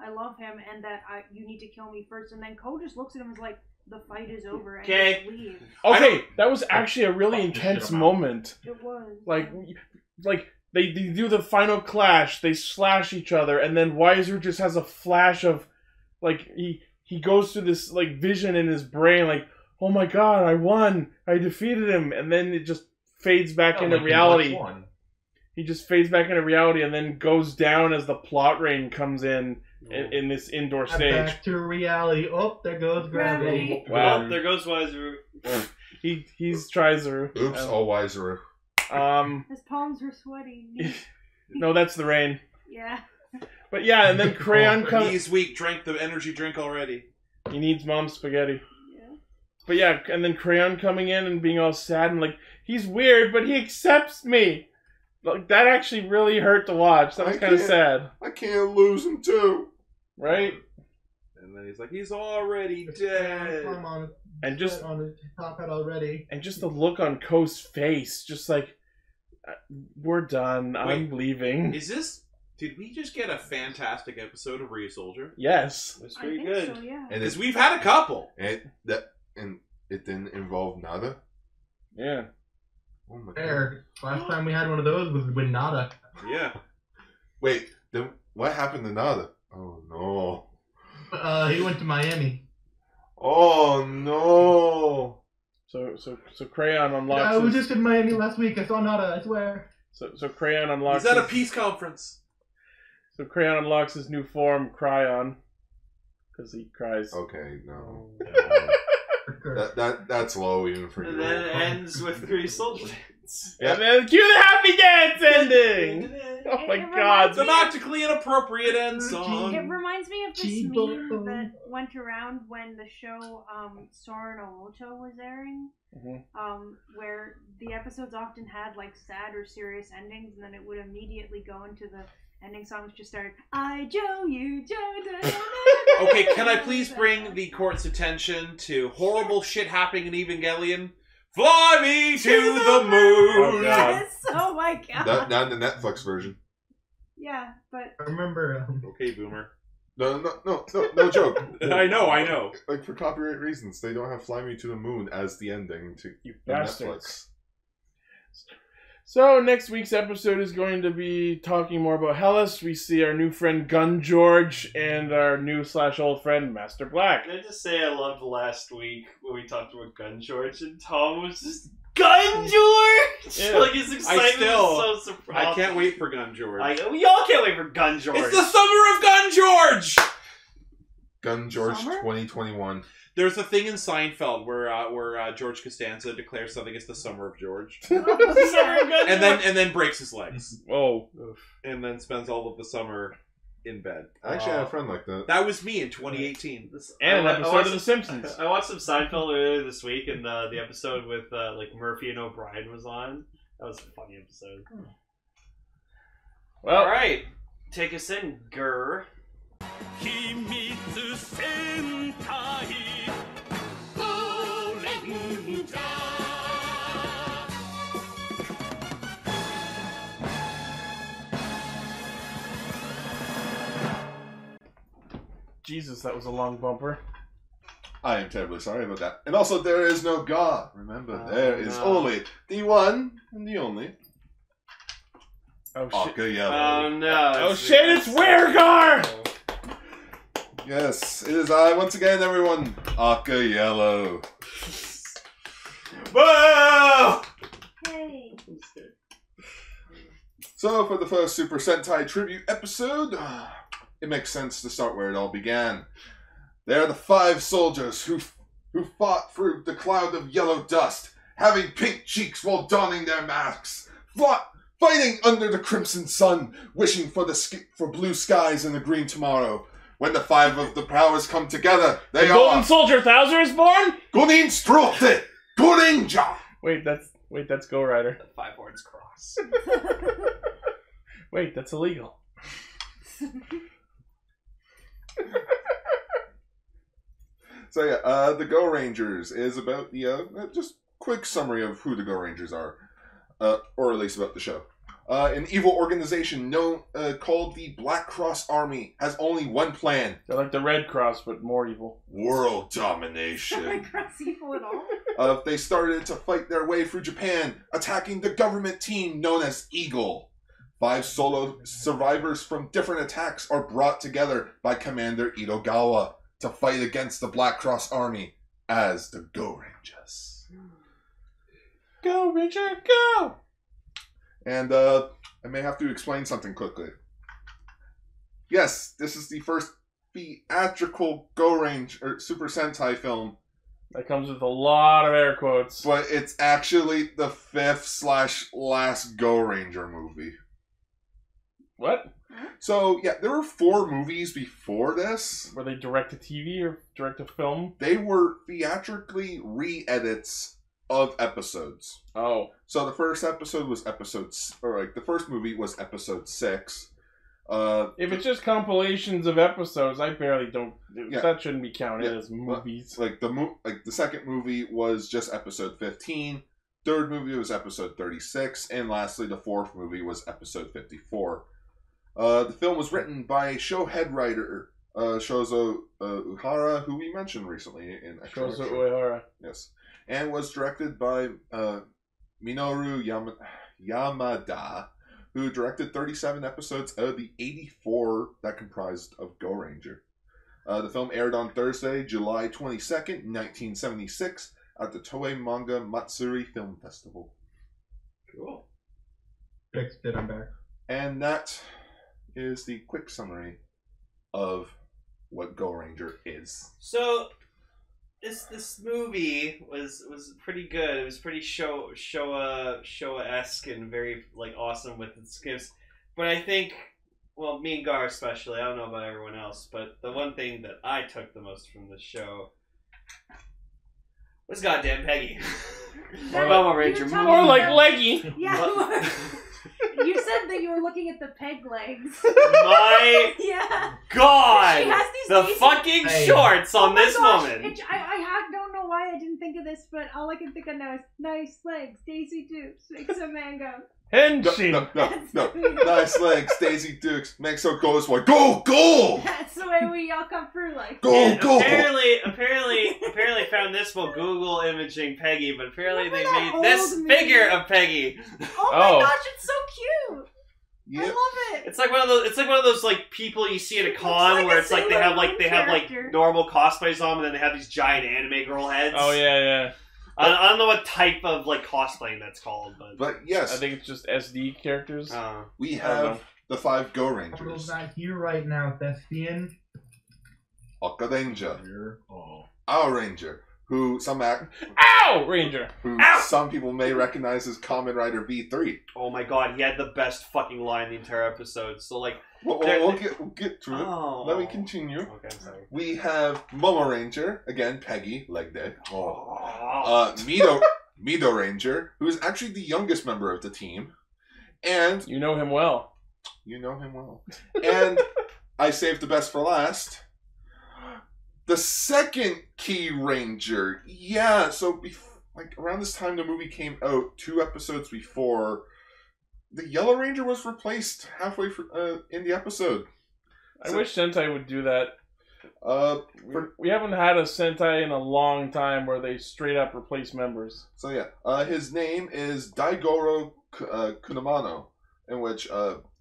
I love him, and that you need to kill me first. And then Ko just looks at him and is like, the fight is over, and Okay. just leaves. Okay, that was actually a really intense moment. It was. Like they do the final clash, they slash each other, and then Wiserue just has a flash of, like, he goes through this, like, vision in his brain, like, oh my god, I won, I defeated him, and then it just fades back into reality. He just fades back into reality and then goes down as the plot rain comes in this indoor stage. Back to reality. Oh, there goes gravity. Wow. Oh, there goes Wiserue. He's Trizuru. Oops, all Wiserue. His palms were sweaty. No, that's the rain. Yeah. But yeah, and then Crayon comes. He's weak. Drank the energy drink already. He needs mom's spaghetti. Yeah. But yeah, and then Crayon coming in and being all sad and like, he's weird, but he accepts me. Like, that actually really hurt to watch. That was kind of sad. I can't lose him too. Right? And then he's like, he's already dead. And just on his top hat already. And just the look on Ko's face, just like, we're done. I'm leaving. Did we just get a fantastic episode of Ryusoulger? Yes. That's I pretty think good. so, yeah. Because we've had a couple. And it didn't involve Nada? Yeah. Oh my There. Last time we had one of those was with Nada. Yeah. Wait, then what happened to Nada? Oh no. He went to Miami. Oh no. So Crayon unlocks. I was just in Miami last week. I saw Nada, I swear. So Crayon unlocks. He's at a peace conference. So Crayon unlocks his new form, Cryon, because he cries. Okay, no. That's low even for you. And then it ends with Ryusoulger. Yeah. And then cue the happy dance ending. Oh my god. Thematically inappropriate end song. It reminds me of this meme that went around when the show Sora no Oto was airing. Where the episodes often had like sad or serious endings, and then it would immediately go into the ending song, which just started, I Joe, you Joe. Okay, can I please bring the court's attention to horrible shit happening in Evangelion? Fly me to the moon! Oh, yes! Oh my god. Not in the Netflix version. Yeah, but... I remember... Okay, boomer. No joke. I know. Like, for copyright reasons, they don't have Fly Me to the Moon as the ending to Netflix. So, next week's episode is going to be talking more about Hellas. We see our new friend Gun George and our new/old friend Master Black. Can I just say I loved last week when we talked about Gun George and Tom was just Gun George! Yeah. Like his excitement was so surprising. I can't wait for Gun George. We all can't wait for Gun George. It's the summer of Gun George! Gun George Summer? 2021. There's a thing in Seinfeld where George Costanza declares something is the summer of George, and then breaks his legs. Oh, and then spends all of the summer in bed. I actually had a friend like that. That was me in 2018. And an episode of The Simpsons. I watched some Seinfeld earlier this week, and the episode with like Murphy and O'Brien was on. That was a funny episode. Well, all right, take us in, Gur. Himitsu Sentai Jesus, that was a long bumper. I am terribly sorry about that. And also, there is no God. Remember, there is only the one and the only. Oh, shit. Aka Yellow. Oh, no. Oh, shit, it's Weregar! Yes, it is I once again, everyone. Aka Yellow. Whoa! Hey. So, for the first Super Sentai tribute episode, it makes sense to start where it all began. They are the 5 soldiers who fought through the cloud of yellow dust, having pink cheeks while donning their masks, fighting under the crimson sun, wishing for blue skies and a green tomorrow. When the 5 of the powers come together, they are Golden Soldier Thouser is born? Gonin Strote Goranger. Wait, that's Go Rider. The 5 horns cross. Wait, that's illegal. So yeah, the Go Rangers is about the just quick summary of who the Go Rangers are, or at least about the show. An evil organization known called the Black Cross Army has only one plan: They're like the Red Cross, but more evil. world domination. Red Cross evil at all? They started to fight their way through Japan, attacking the government team known as Eagle. 5 solo survivors from different attacks are brought together by Commander Itogawa to fight against the Black Cross Army as the Go Rangers. Go, Ranger, go! And I may have to explain something quickly. Yes, this is the first theatrical Go Ranger Super Sentai film, That comes with a lot of air quotes. but it's actually the 5th/last Go Ranger movie. What? So, yeah, there were 4 movies before this. Were they direct to TV or direct to film? They were theatrically re-edits of episodes. Oh. So the first episode was the first movie was episode 6. If it's just compilations of episodes, I barely don't. Yeah. That shouldn't be counted as movies. Like the second movie was just episode 15. Third movie was episode 36, and lastly, the 4th movie was episode 54. The film was written by show head writer Shozo Uhara, who we mentioned recently in Shozo Uehara. Yes, and was directed by Minoru Yamada, who directed 37 episodes out of the 84 that comprised of Go Ranger. The film aired on Thursday, July 22nd, 1976, at the Toei Manga Matsuri Film Festival. Cool. Fixed it, I'm back. And that is the quick summary of what Go Ranger is. So, this movie was pretty good. It was pretty Showa-esque and very like awesome with its skips. But I think, well, me and Gar especially, I don't know about everyone else, but the one thing that I took the most from the show was goddamn Peggy. Or Ranger talking movie. Or like Leggy. Yeah. You said that you were looking at the peg legs. My Yeah. God! She has these The decent- fucking Hey. shorts on Oh my this gosh, moment. I don't know why I didn't think of this, but all I can think of now is nice legs, Daisy Dukes, make some mango. Henshin. No. Nice legs, Daisy Dukes. Make so goes for go! That's the way we all come through life. And Go! apparently found this while Google imaging Peggy, but apparently Remember they that made this old figure movie? of Peggy. Oh my Oh. gosh, it's so cute. I Yep. love it. It's like one of those like people you see at a Looks con like where a it's like they Sailor have like Moon like character. normal cosplays on, and then they have these giant anime girl heads. Oh yeah. I don't know what type of like cosplaying that's called, but But yes, I think it's just SD characters. we I don't know. have the 5 Go I'm Rangers. not here right now, Thespian. Aka Ranger, Here. Oh. our Ranger, who Ow, Ranger. some people may recognize as Kamen Rider V3. oh my god, he had the best fucking line the entire episode. So like, We'll get through it. oh, Let me continue. Okay, I'm sorry. We have Momo Ranger, again, Peggy, leg day. Oh. Mido Ranger, who is actually the youngest member of the team. And You know him well. you know him well. And I saved the best for last. The second Key Ranger. Yeah, so around this time the movie came out, 2 episodes before, the Yellow Ranger was replaced halfway in the episode. I wish Sentai would do that. We haven't had a Sentai in a long time where they straight up replace members. So yeah, his name is Daigoro Kunamano, in which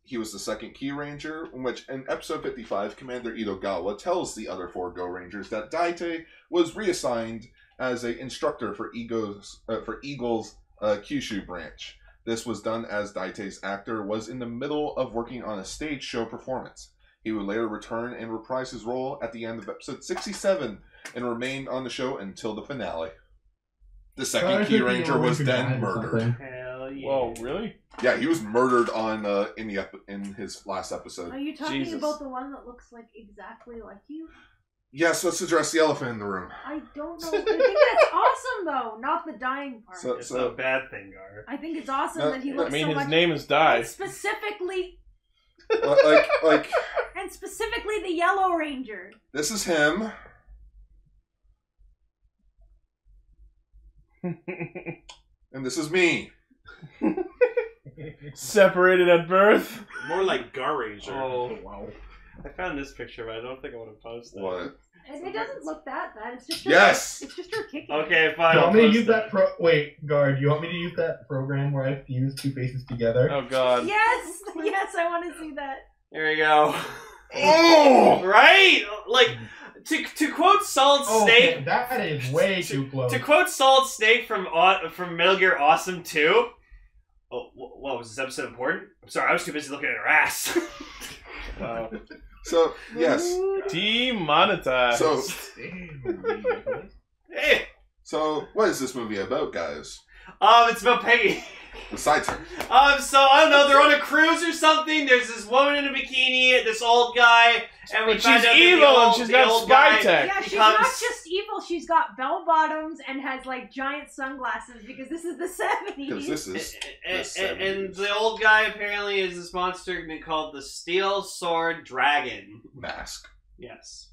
he was the second Key Ranger, in which in episode 55, Commander Itogawa tells the other 4 Go Rangers that Daite was reassigned as an instructor for Eagle's Kyushu branch. This was done as Daite's actor was in the middle of working on a stage show performance. He would later return and reprise his role at the end of episode 67 and remained on the show until the finale. The second Key Ranger was then murdered. Hell yeah. Whoa, really? Yeah, he was murdered on in his last episode. Are you talking about the one that looks like exactly like you? Yes, let's address the elephant in the room. I don't know. I think that's awesome, though, not the dying part. It's a bad thing, Gar. I think it's awesome that he looks so much... his name is Dai. And specifically... And specifically the Yellow Ranger. This is him. And this is me. Separated at birth. More like Goranger. Oh, wow. I found this picture, but I don't think I want to post that. What? And it doesn't look that bad. It's just yes. It's just her kicking. Okay, fine. Do you want me to use that Wait, Guard. Do you want me to use that program where I have to use 2 faces together? Oh God. Yes, yes, I want to see that. There we go. Oh! Right? Like, to quote Solid Snake... Okay, that is way too close. To quote Solid Snake from Metal Gear Awesome 2... Oh, what, was this episode important? I'm sorry, I was too busy looking at her ass. Wow. So, yes. Demonetized. So... Hey! So, what is this movie about, guys? It's about Peggy. Besides her. So, I don't know, they're on a cruise or something, there's this woman in a bikini, this old guy, and we find out evil that and she's got spy tech. Yeah, she's not just evil, she's got bell bottoms and has, like, giant sunglasses, because this is the 70s. Because this is and the old guy apparently is this monster called the Steel Sword Dragon. Mask. Yes.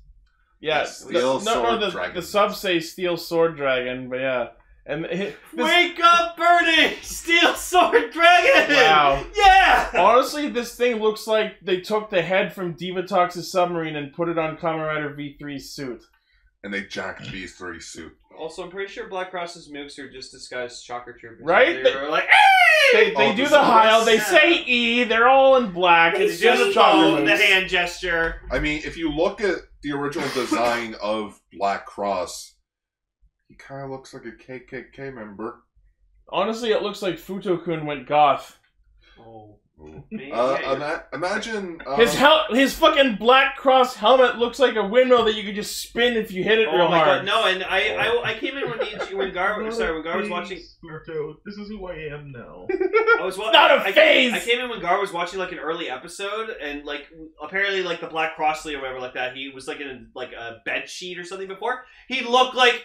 Yes. Dragon. The subs say Steel Sword Dragon, but yeah. And Wake up, Bernie! Steel Sword Dragon! Wow. Yeah! Honestly, this thing looks like they took the head from Divatox's submarine and put it on Kamen Rider V3's suit. And they jacked V3's suit. Also, I'm pretty sure Black Cross's mooks are just disguised shocker troopers. Right? They're like, they do the Heil, they say E, they're all in black. They it's do just the hand gesture. I mean, if you look at the original design of Black Cross, he kind of looks like a KKK member. Honestly, it looks like Futo-kun went goth. Oh. Imagine his fucking Black Cross helmet looks like a windmill that you could just spin if you hit it real hard. God, no! And I came in when Gar was watching. This is who I am now. Not a phase. I came in when Gar was watching like an early episode, and like apparently like the Black Cross leader or whatever like that. He was like in like a bed sheet or something before. He looked like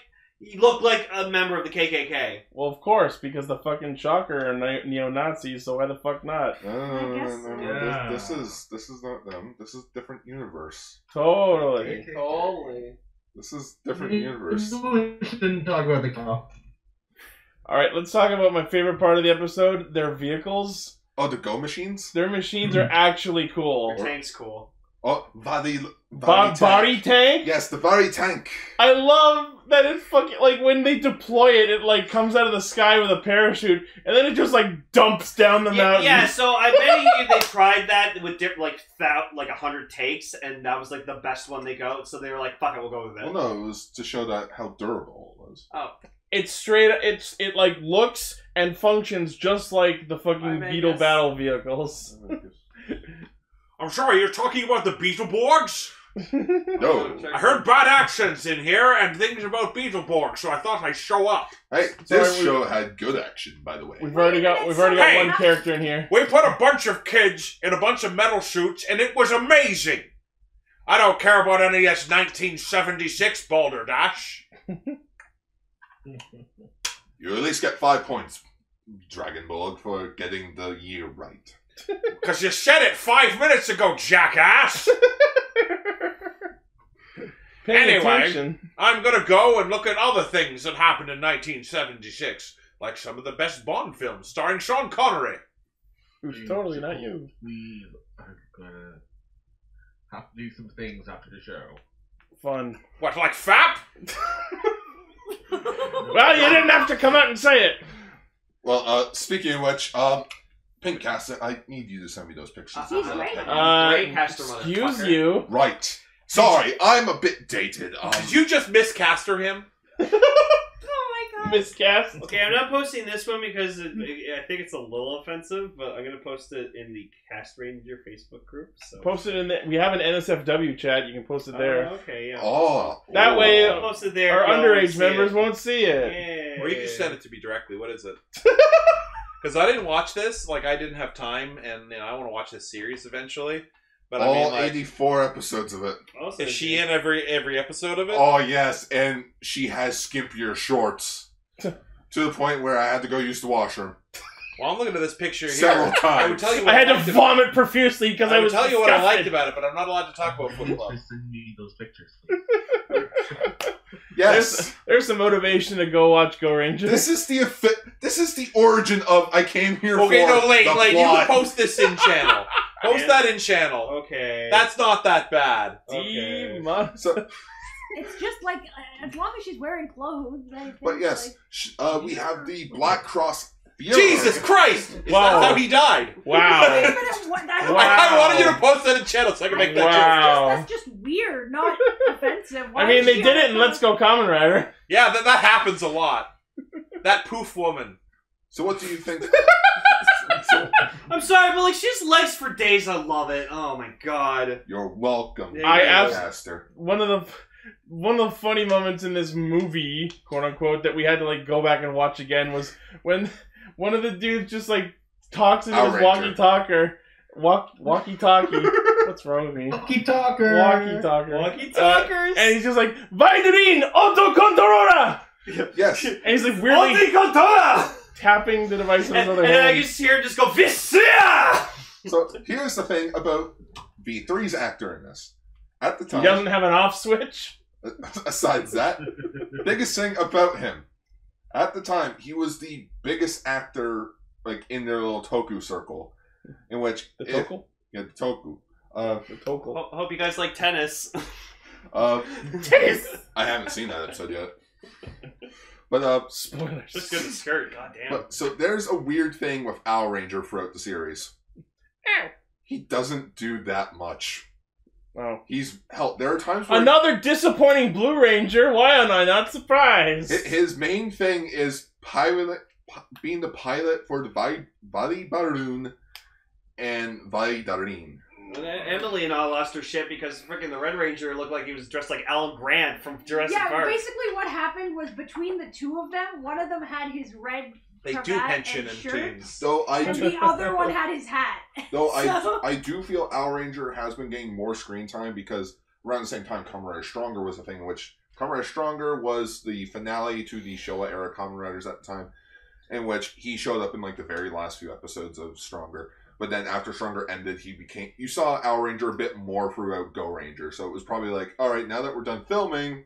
a member of the KKK. Well, of course, because the fucking Shocker are neo-Nazis, so why the fuck not? No. This is not them. This is different universe. Totally. This is different universe. Didn't talk about the cop. Alright, let's talk about my favorite part of the episode, their vehicles. Oh, the Go machines? Their machines are actually cool. Their tank's cool. Oh, body tank? Yes, the body tank. I love that it fucking, like, when they deploy it, it, like, comes out of the sky with a parachute, and then it just, like, dumps down the mountain. Yeah, so I bet you they tried that with, like 100 takes, and that was, like, the best one they got, so they were like, fuck it, we'll go with it. Well, no, it was to show that how durable it was. Oh. It's straight, it, like, looks and functions just like the fucking Beetle battle vehicles. I'm sorry, you're talking about the Beetleborgs? No. I heard bad accents in here and things about Beetleborgs, so I thought I'd show up. Hey, this show had good action, by the way. We've already got one character in here. We put a bunch of kids in a bunch of metal suits, and it was amazing. I don't care about any of this 1976 balderdash. You at least get 5 points, Dragonborg, for getting the year right. Because you said it 5 minutes ago, jackass! Anyway, I'm going to go and look at other things that happened in 1976, like some of the best Bond films starring Sean Connery. Who's totally not you. We are going to have to do some things after the show. Fun. What, like FAP? Well, you didn't have to come out and say it. Well, speaking of which, Pink Caster, I need you to send me those pictures. He's right. Excuse you. Right. Sorry, I'm a bit dated. Did you just miscaster him? Oh my god. Miscast. Okay, I'm not posting this one because I think it's a little offensive, but I'm going to post it in the Castranger Facebook group. So. Post it in the... We have an NSFW chat. You can post it there. Okay, yeah. Oh. That way, I'll post it there. our underage members won't see it. Yeah. Or you can send it to me directly. What is it? Because I didn't watch this. Like, I didn't have time, and I want to watch this series eventually. But all I mean, like, 84 episodes of it. Is she in every episode of it? Oh, yes, and she has skimpier shorts. To the point where I had to go use the washroom. Well, I'm looking at this picture here. Several times. I would tell you what I had to vomit profusely because I was tell you what I liked disgusted. about it, but I'm not allowed to talk about Foot Club. Send me those pictures. Yes. There's some motivation to go watch Goranger. This is the origin of I came here for Okay, no, the Lane, you plot. can post this in channel. Post that in channel. Okay. That's not that bad. Okay. So, It's just like, as long as she's wearing clothes. I think, but yes, we have the Black Cross. Jesus Christ! Wow. That's how he died. Wow. Wait a minute, what, that's, I wanted you to post that in channel so I can make that joke. Wow. That's just weird, not offensive. Why I mean, is they she did on it in a Let's Go Kamen Rider. Yeah, that happens a lot. That poof woman. So what do you think? I'm sorry, but like she has legs for days. I love it. Oh my god. You're welcome. Caster. One of the funny moments in this movie, quote unquote, that we had to like go back and watch again was when one of the dudes just like talks into his walkie-talker. Walkie-talkie. What's wrong with me? Walkie-talker. Walkie-talker. Walkie-talkers. And he's just like, Vinerin Autocontroller! Yes. And he's like weirdly tapping the device with his other And hand. I just hear him just go, Viscia! So here's the thing about V3's actor in this. At the time, He doesn't have an off switch? Besides that, biggest thing about him, at the time, he was the biggest actor like in their little toku circle, in which The Toku? Yeah, the toku. The Toku. Hope you guys like tennis. Tennis! I haven't seen that episode yet. But spoilers. Just good to skirt, goddamn. But so there's a weird thing with Owl Ranger throughout the series. Ow. He doesn't do that much. Oh. There are times where Another disappointing Blue Ranger. Why am I not surprised? his main thing is being the pilot for the Vali Baroon and Vali Darin. Emily and I lost her shit because freaking the Red Ranger looked like he was dressed like Alan Grant from Jurassic Park. Basically what happened was between the two of them, one of them had his red They do cravat pension and and shirt, things. and the other one had his hat. Though So- I do feel Owl Ranger has been getting more screen time because around the same time Kamen Rider Stronger was a thing, in which Kamen Rider Stronger was the finale to the Showa era Kamen Riders at the time, in which he showed up in like the very last few episodes of Stronger. But then after Stronger ended, you saw Owl Ranger a bit more throughout Go Ranger. So it was probably like, alright, now that we're done filming,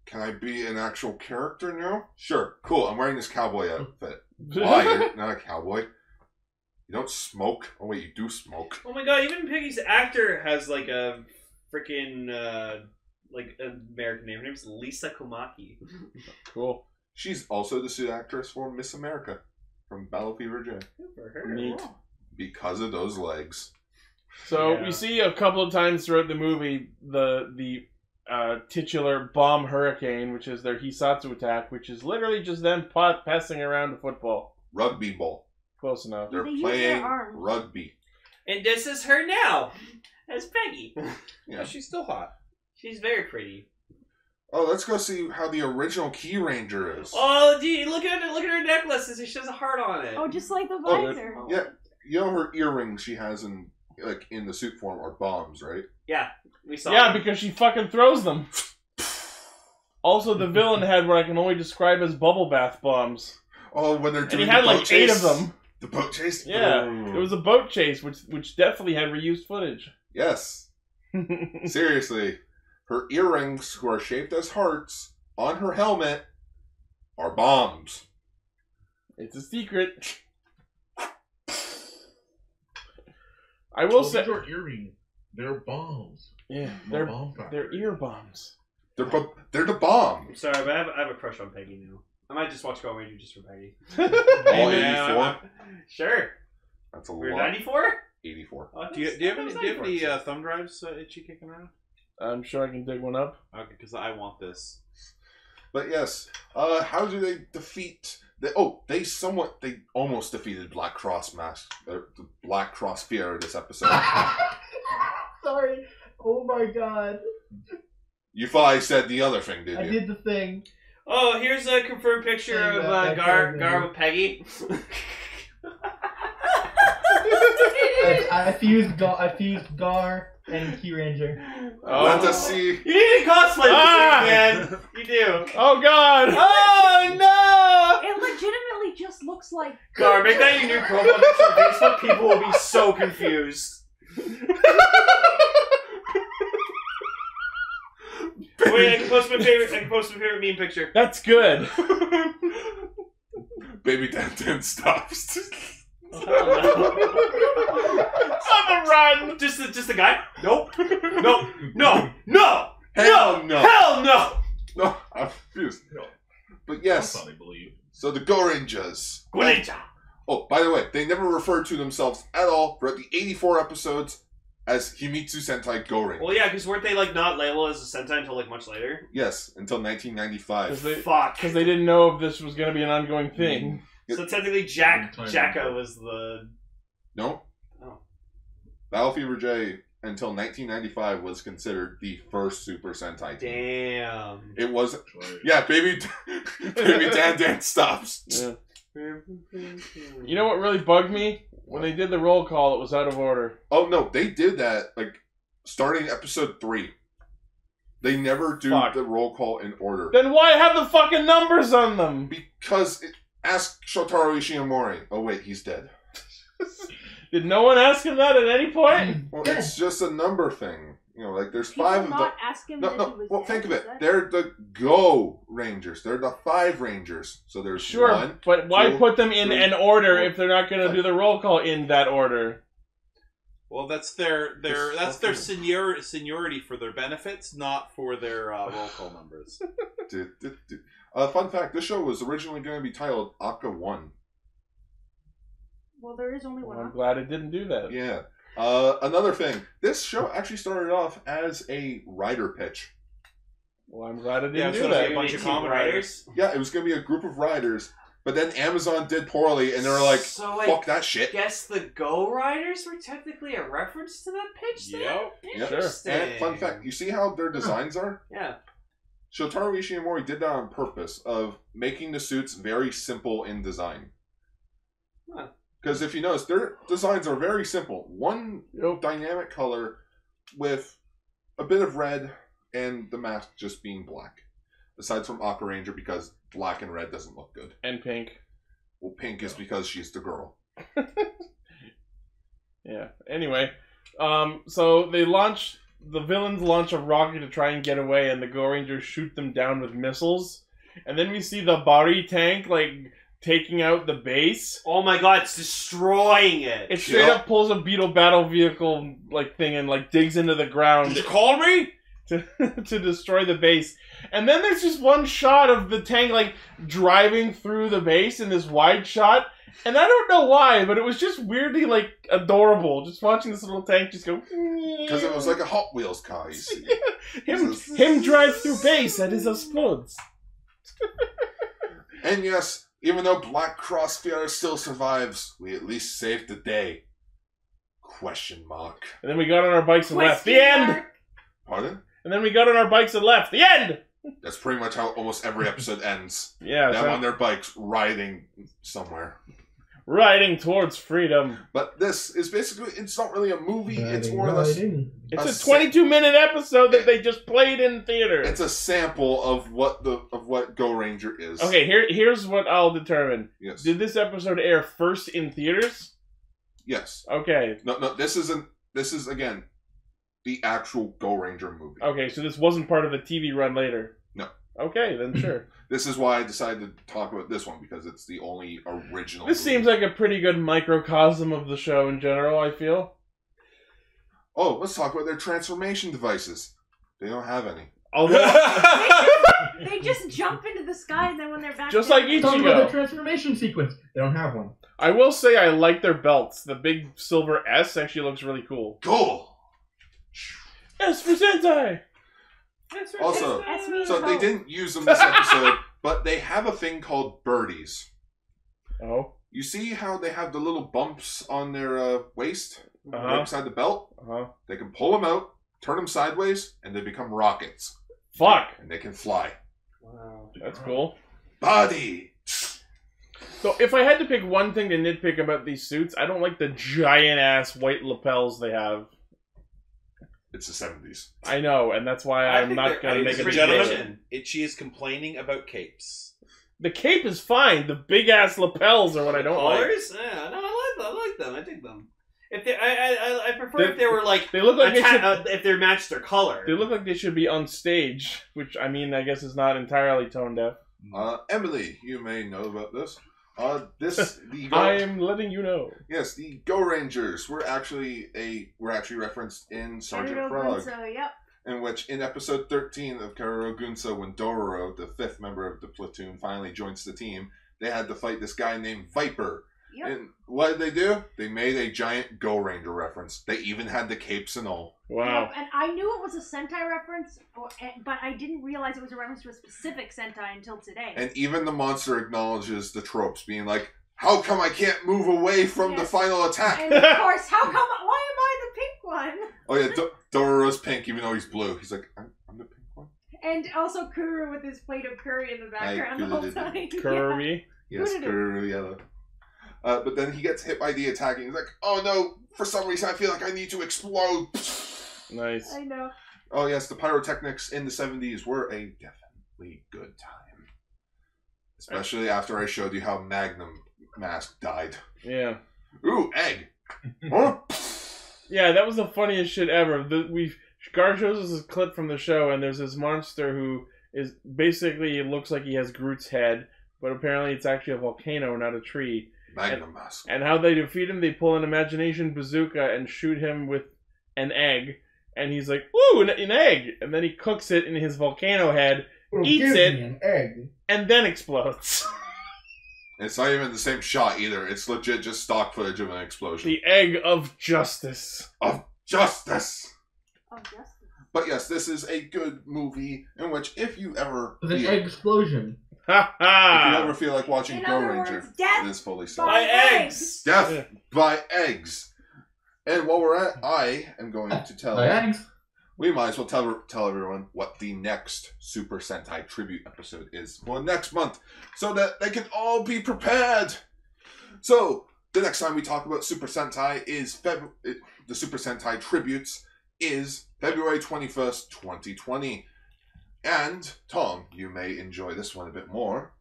can I be an actual character now? Sure, cool, I'm wearing this cowboy outfit. Why? You're not a cowboy. You don't smoke. Oh wait, you do smoke. Oh my god, even Piggy's actor has like a freaking like American name. Her name's Lisa Komaki. Cool. She's also the suit actress for Miss America from Battle Fever J. Good for her. Neat. Because of those legs. So Yeah. we see a couple of times throughout the movie the titular bomb hurricane, which is their Hisatsu attack, which is literally just them passing around a football. Rugby ball. Close enough. They're They use playing their arms. rugby. And this is her now, as Peggy. Yeah. She's still hot. She's very pretty. Oh, let's go see how the original Key Ranger is. Oh, gee, look at her necklace. She has a heart on it. Oh, just like the Oh, visor. Yeah, you know her earrings she has in the suit form are bombs, right? Yeah, we saw. Yeah, them. because she fucking throws them. Also, the villain had what I can only describe as bubble bath bombs. Oh, when they're And doing he had the like boat 8 chase. of them. The boat chase? Yeah, Ooh. it was a boat chase, which definitely had reused footage. Yes. Seriously. Her earrings, who are shaped as hearts, on her helmet, are bombs. It's a secret. I will say, These are earrings. They're bombs. Yeah, They're bomb they're ear bombs. They're the bomb. I'm sorry, but I have a crush on Peggy now. I might just watch Goranger just for Peggy. All Yeah, 84. Sure. That's a We're lot. 94. 84. Oh, Do you have any thumb drives itchy kicking around? I'm sure I can dig one up. Okay, because I want this. But yes, how do they defeat? They almost defeated Black Cross the Black Cross Fear this episode. Sorry. Oh my god. You thought I said the other thing, didn't you? I did the thing. Oh, here's a confirmed picture of Gar with Peggy. I fused Gar and Goranger. Let us see. You need to cosplay this again. You do. Oh god! Oh no! It legitimately just looks like. Gar, make that your new profile picture on Facebook. People will be so confused. Wait, I can post my favorite meme picture. That's good. Baby Dan stops. Oh, no. On the run. Just the guy? Nope. No. Hell no. Hell no. No, I'm confused. No. But yes. I probably believe. So the Gorangers. Goranger. Oh, by the way, they never referred to themselves at all throughout the 84 episodes as Himitsu Sentai Goranger. Well, yeah, because weren't they like not labeled as a Sentai until like much later? Yes, until 1995. Fuck. Because they didn't know if this was going to be an ongoing thing. So technically, Jacko was the. No. Oh. Battle Fever J until 1995 was considered the first Super Sentai team. Damn. It was. Yeah, baby Dan stops. Yeah. You know what really bugged me? When they did the roll call, it was out of order. Oh no, they did that like starting episode 3. They never do the roll call in order. Then why have the fucking numbers on them? Because ask Shotaro Ishimori. Oh wait, he's dead. Did no one ask him that at any point? Well, it's just a number thing. You know, like there's 5 of them. No. Well, think of it. They're the Go Rangers. They're the 5 Rangers. So there's sure, 1, but why 2, put them in 3, an order 4, if they're not going to do the roll call in that order? Well, that's their seniority for their benefits, not for their roll call numbers. Fun fact: this show was originally going to be titled Aka 1. Well, there is only one. I'm glad it didn't do that. Yeah. Another thing, this show actually started off as a writer pitch. Well, I'm glad it didn't do so that. A bunch of Kamen writers. Yeah, it was going to be a group of writers, but then Amazon did poorly, and they were like, so "Fuck that shit." Guess the Go Riders were technically a reference to that pitch. Then? Yep. Interesting. And fun fact: you see how their designs are? Yeah. Shotaro Ishimori did that on purpose, of making the suits very simple in design. Huh. Because if you notice, their designs are very simple. One dynamic color with a bit of red and the mask just being black. Aside from Aka Ranger, because black and red doesn't look good. And pink. Well, pink is because she's the girl. Yeah. Anyway, so they the villains launch a rocket to try and get away, and the Go Rangers shoot them down with missiles. And then we see the Bari tank, like, taking out the base. Oh my god, it's destroying it. It straight up pulls a Beetle battle vehicle like thing and like digs into the ground. Did you call me? To destroy the base. And then there's just one shot of the tank like driving through the base in this wide shot. And I don't know why, but it was just weirdly like adorable. Just watching this little tank just go. Because it was like a Hot Wheels car, you see. him drive through base and it explodes. And yes, even though Black Cross Fear still survives, we at least saved the day. Question mark. And then we got on our bikes and left. The end! Pardon? And then we got on our bikes and left. The end! That's pretty much how almost every episode ends. Yeah. Them on their bikes, riding somewhere. Riding towards freedom. But this is basically, it's not really a movie, it's more or less... It's a 22-minute episode that they just played in theater. It's a sample of what Go Ranger is. Okay, here's what I'll determine. Yes. Did this episode air first in theaters? Yes. Okay. No, this is, again, the actual Go Ranger movie. Okay, so this wasn't part of the TV run later? No. Okay, then sure. This is why I decided to talk about this one, because it's the only original This movie. seems like a pretty good microcosm of the show in general, I feel. Oh, let's talk about their transformation devices. They don't have any. They just jump into the sky, and then when they're back, Just like Talk about their Ichigo. transformation sequence. They don't have one. I will say I like their belts. The big silver S actually looks really cool. Cool. S for Sentai. Also, S means so they hope. didn't use them this episode, but they have a thing called birdies. Oh. You see how they have the little bumps on their waist, Uh-huh. right beside the belt? They can pull them out, turn them sideways, and they become rockets. Fuck. And they can fly. Wow. That's cool. Body. So if I had to pick one thing to nitpick about these suits, I don't like the giant ass white lapels they have. It's the 70s. I know, and that's why I'm not going to make a big deal. Gentlemen, Itchy is complaining about capes. The cape is fine. The big ass lapels are what I don't like. Colors? Yeah, no, I like them. I dig them. If they, I prefer if they were like They look like they should, if they matched their color. they look like they should be on stage, which I mean I guess is not entirely tone deaf. Emily, you may know about this. I am letting you know. Yes, the Gorangers were actually referenced in Sergeant Frog. So, yep. In which, in episode 13 of Karero Gunso, when Dororo, the 5th member of the platoon, finally joins the team, they had to fight this guy named Viper. Yep. And what did they do? They made a giant Goranger reference. They even had the capes and all. Wow. Yep, and I knew it was a Sentai reference, but I didn't realize it was a reference to a specific Sentai until today. And even the monster acknowledges the tropes, being like, how come I can't move away from the final attack? And of course, why am I the pink one? Oh yeah, Dororo's pink, even though he's blue. He's like, I'm the pink one? And also Kuru with his plate of curry in the background the whole time. Kirby? Yes, Kuru yellow. But then he gets hit by the attack, and he's like, oh no, for some reason I feel like I need to explode. Nice. I know. Oh yes, the pyrotechnics in the 70s were a definitely good time. Especially after I showed you how Magnum Mask died. Yeah. Ooh, egg! Huh? Yeah, that was the funniest shit ever. Gar shows us a clip from the show, and there's this monster who is basically, it looks like he has Groot's head, but apparently it's actually a volcano, not a tree. Magnum Mask. And how they defeat him, they pull an imagination bazooka and shoot him with an egg. And he's like, ooh, an egg! And then he cooks it in his volcano head, eats it, an egg. and then explodes. It's not even the same shot either. It's legit just stock footage of an explosion. The egg of justice. Of justice! Oh, justice. But yes, this is a good movie in which if you ever With an feel, egg explosion. Ha if you ha! ever feel like watching In other Goranger, words, death it is fully by set. By eggs. Death Yeah. by eggs. And while we're at, I am going to tell. By eggs. We might as well tell everyone what the next Super Sentai tribute episode is for next month, so that they can all be prepared. So the next time we talk about Super Sentai is the Super Sentai tributes is February 21st, 2020. And Tom, you may enjoy this one a bit more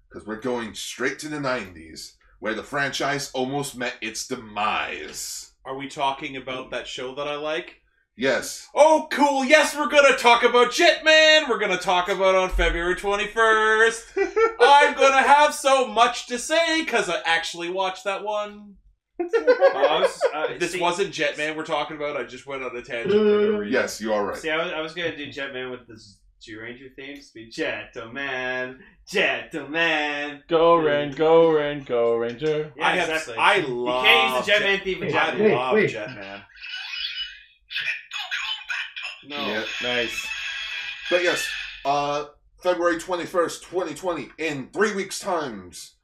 because we're going straight to the 90s, where the franchise almost met its demise. Are we talking about that show that I like? Yes. Oh, cool. Yes, we're going to talk about Jetman. We're going to talk about on February 21st. I'm going to have so much to say because I actually watched that one. This wasn't Jetman we're talking about. I just went on a tangent. For no reason. Yes, you are right. See, I was gonna do Jetman with the G-Ranger themes. Be Gentleman, Gentleman. Go Ranger. Yeah, exactly. I You love. can't use the Jetman theme for I Jetman. love wait. Jetman. No. Yeah. Nice. But yes, February 21st, 2020, in 3 weeks' times,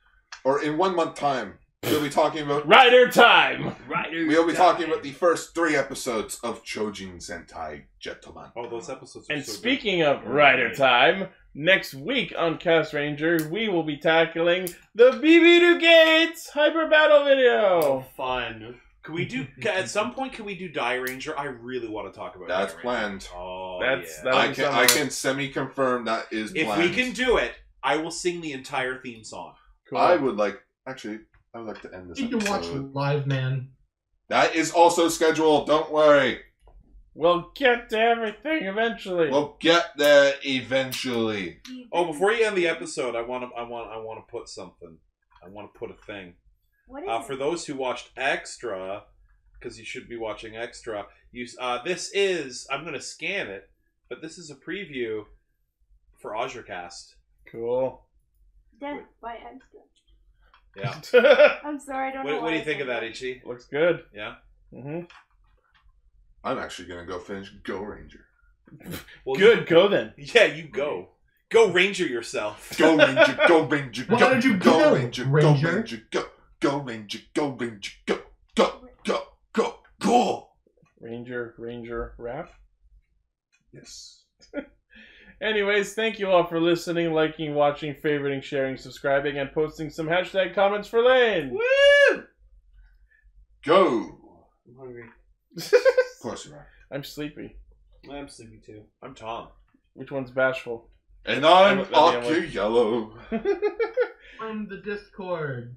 or in 1 month time, we'll be talking about... Rider time! We'll be talking about the first 3 episodes of Chojin Sentai Gentleman. Oh, those episodes are And so speaking of Rider time, next week on Castranger, we will be tackling the Bibiru Gates Hyper Battle video! Oh, fun. Can we do... At some point, can we do Die Ranger? I really want to talk about That's Die Ranger. planned. Oh, That's- yeah. that- I can semi-confirm that is If planned. we can do it, I will sing the entire theme song. Cool. I would like to end this You can watch episode. live, man. That is also scheduled, don't worry. We'll get to everything eventually. We'll get there eventually. Oh, before you end the episode, I want to put something. I want to put a thing. What is For it? those who watched Extra, because you should be watching extra. This is, I'm going to scan it, but this is a preview for Ozracast. Cool. Death by extra. Yeah. I'm sorry, I don't know. What do you think of that, Ichi? Looks good. Yeah. I'm actually gonna go finish Goranger. Well, good. Go then. Yeah, you go. Go Ranger yourself. Go Ranger. Go Ranger. Why Go, don't you go go, Ranger. Ranger? Go Ranger. Go. Go Ranger. Go Ranger. Go. Go. Go. Go. Go. Ranger rap. Yes. Anyways, thank you all for listening, liking, watching, favoriting, sharing, subscribing, and posting some hashtag comments for Lane. Woo! Go. I'm hungry. Of course you are. I'm sleepy. I'm sleepy too. I'm Tom. Which one's bashful? And I'm I'm Aki Yellow. I'm the Discord.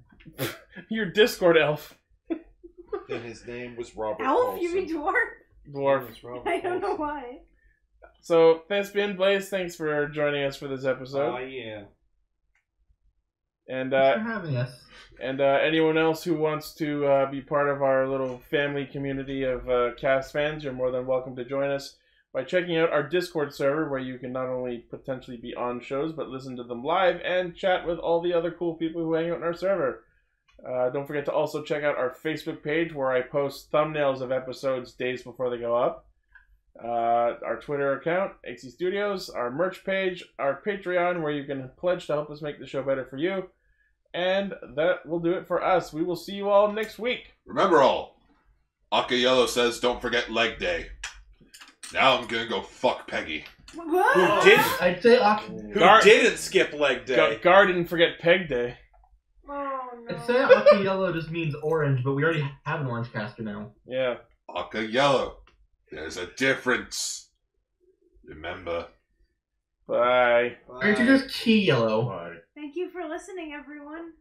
Your Discord elf. And his name was Robert Elf? Paulson. You mean dwarf? Dwarf. I don't know why. So, Thespian Blaze, thanks for joining us for this episode. Yeah. And Thanks for having us. And anyone else who wants to be part of our little family community of cast fans, you're more than welcome to join us by checking out our Discord server, where you can not only potentially be on shows, but listen to them live and chat with all the other cool people who hang out in our server. Don't forget to also check out our Facebook page, where I post thumbnails of episodes days before they go up. Our Twitter account, XE Studios, our merch page, our Patreon, where you can pledge to help us make the show better for you. And that will do it for us. We will see you all next week. Remember all, Aki Yellow says don't forget leg day. Now I'm gonna go fuck Peggy. What? Who didn't? I'd say Who didn't skip leg day? Gar didn't forget Peg Day. Oh no. I'd say Aki Yellow just means orange, but we already have an orange caster now. Yeah. Aki Yellow. There's a difference. Remember. Bye. Aren't you just Key Yellow? Bye. Thank you for listening, everyone.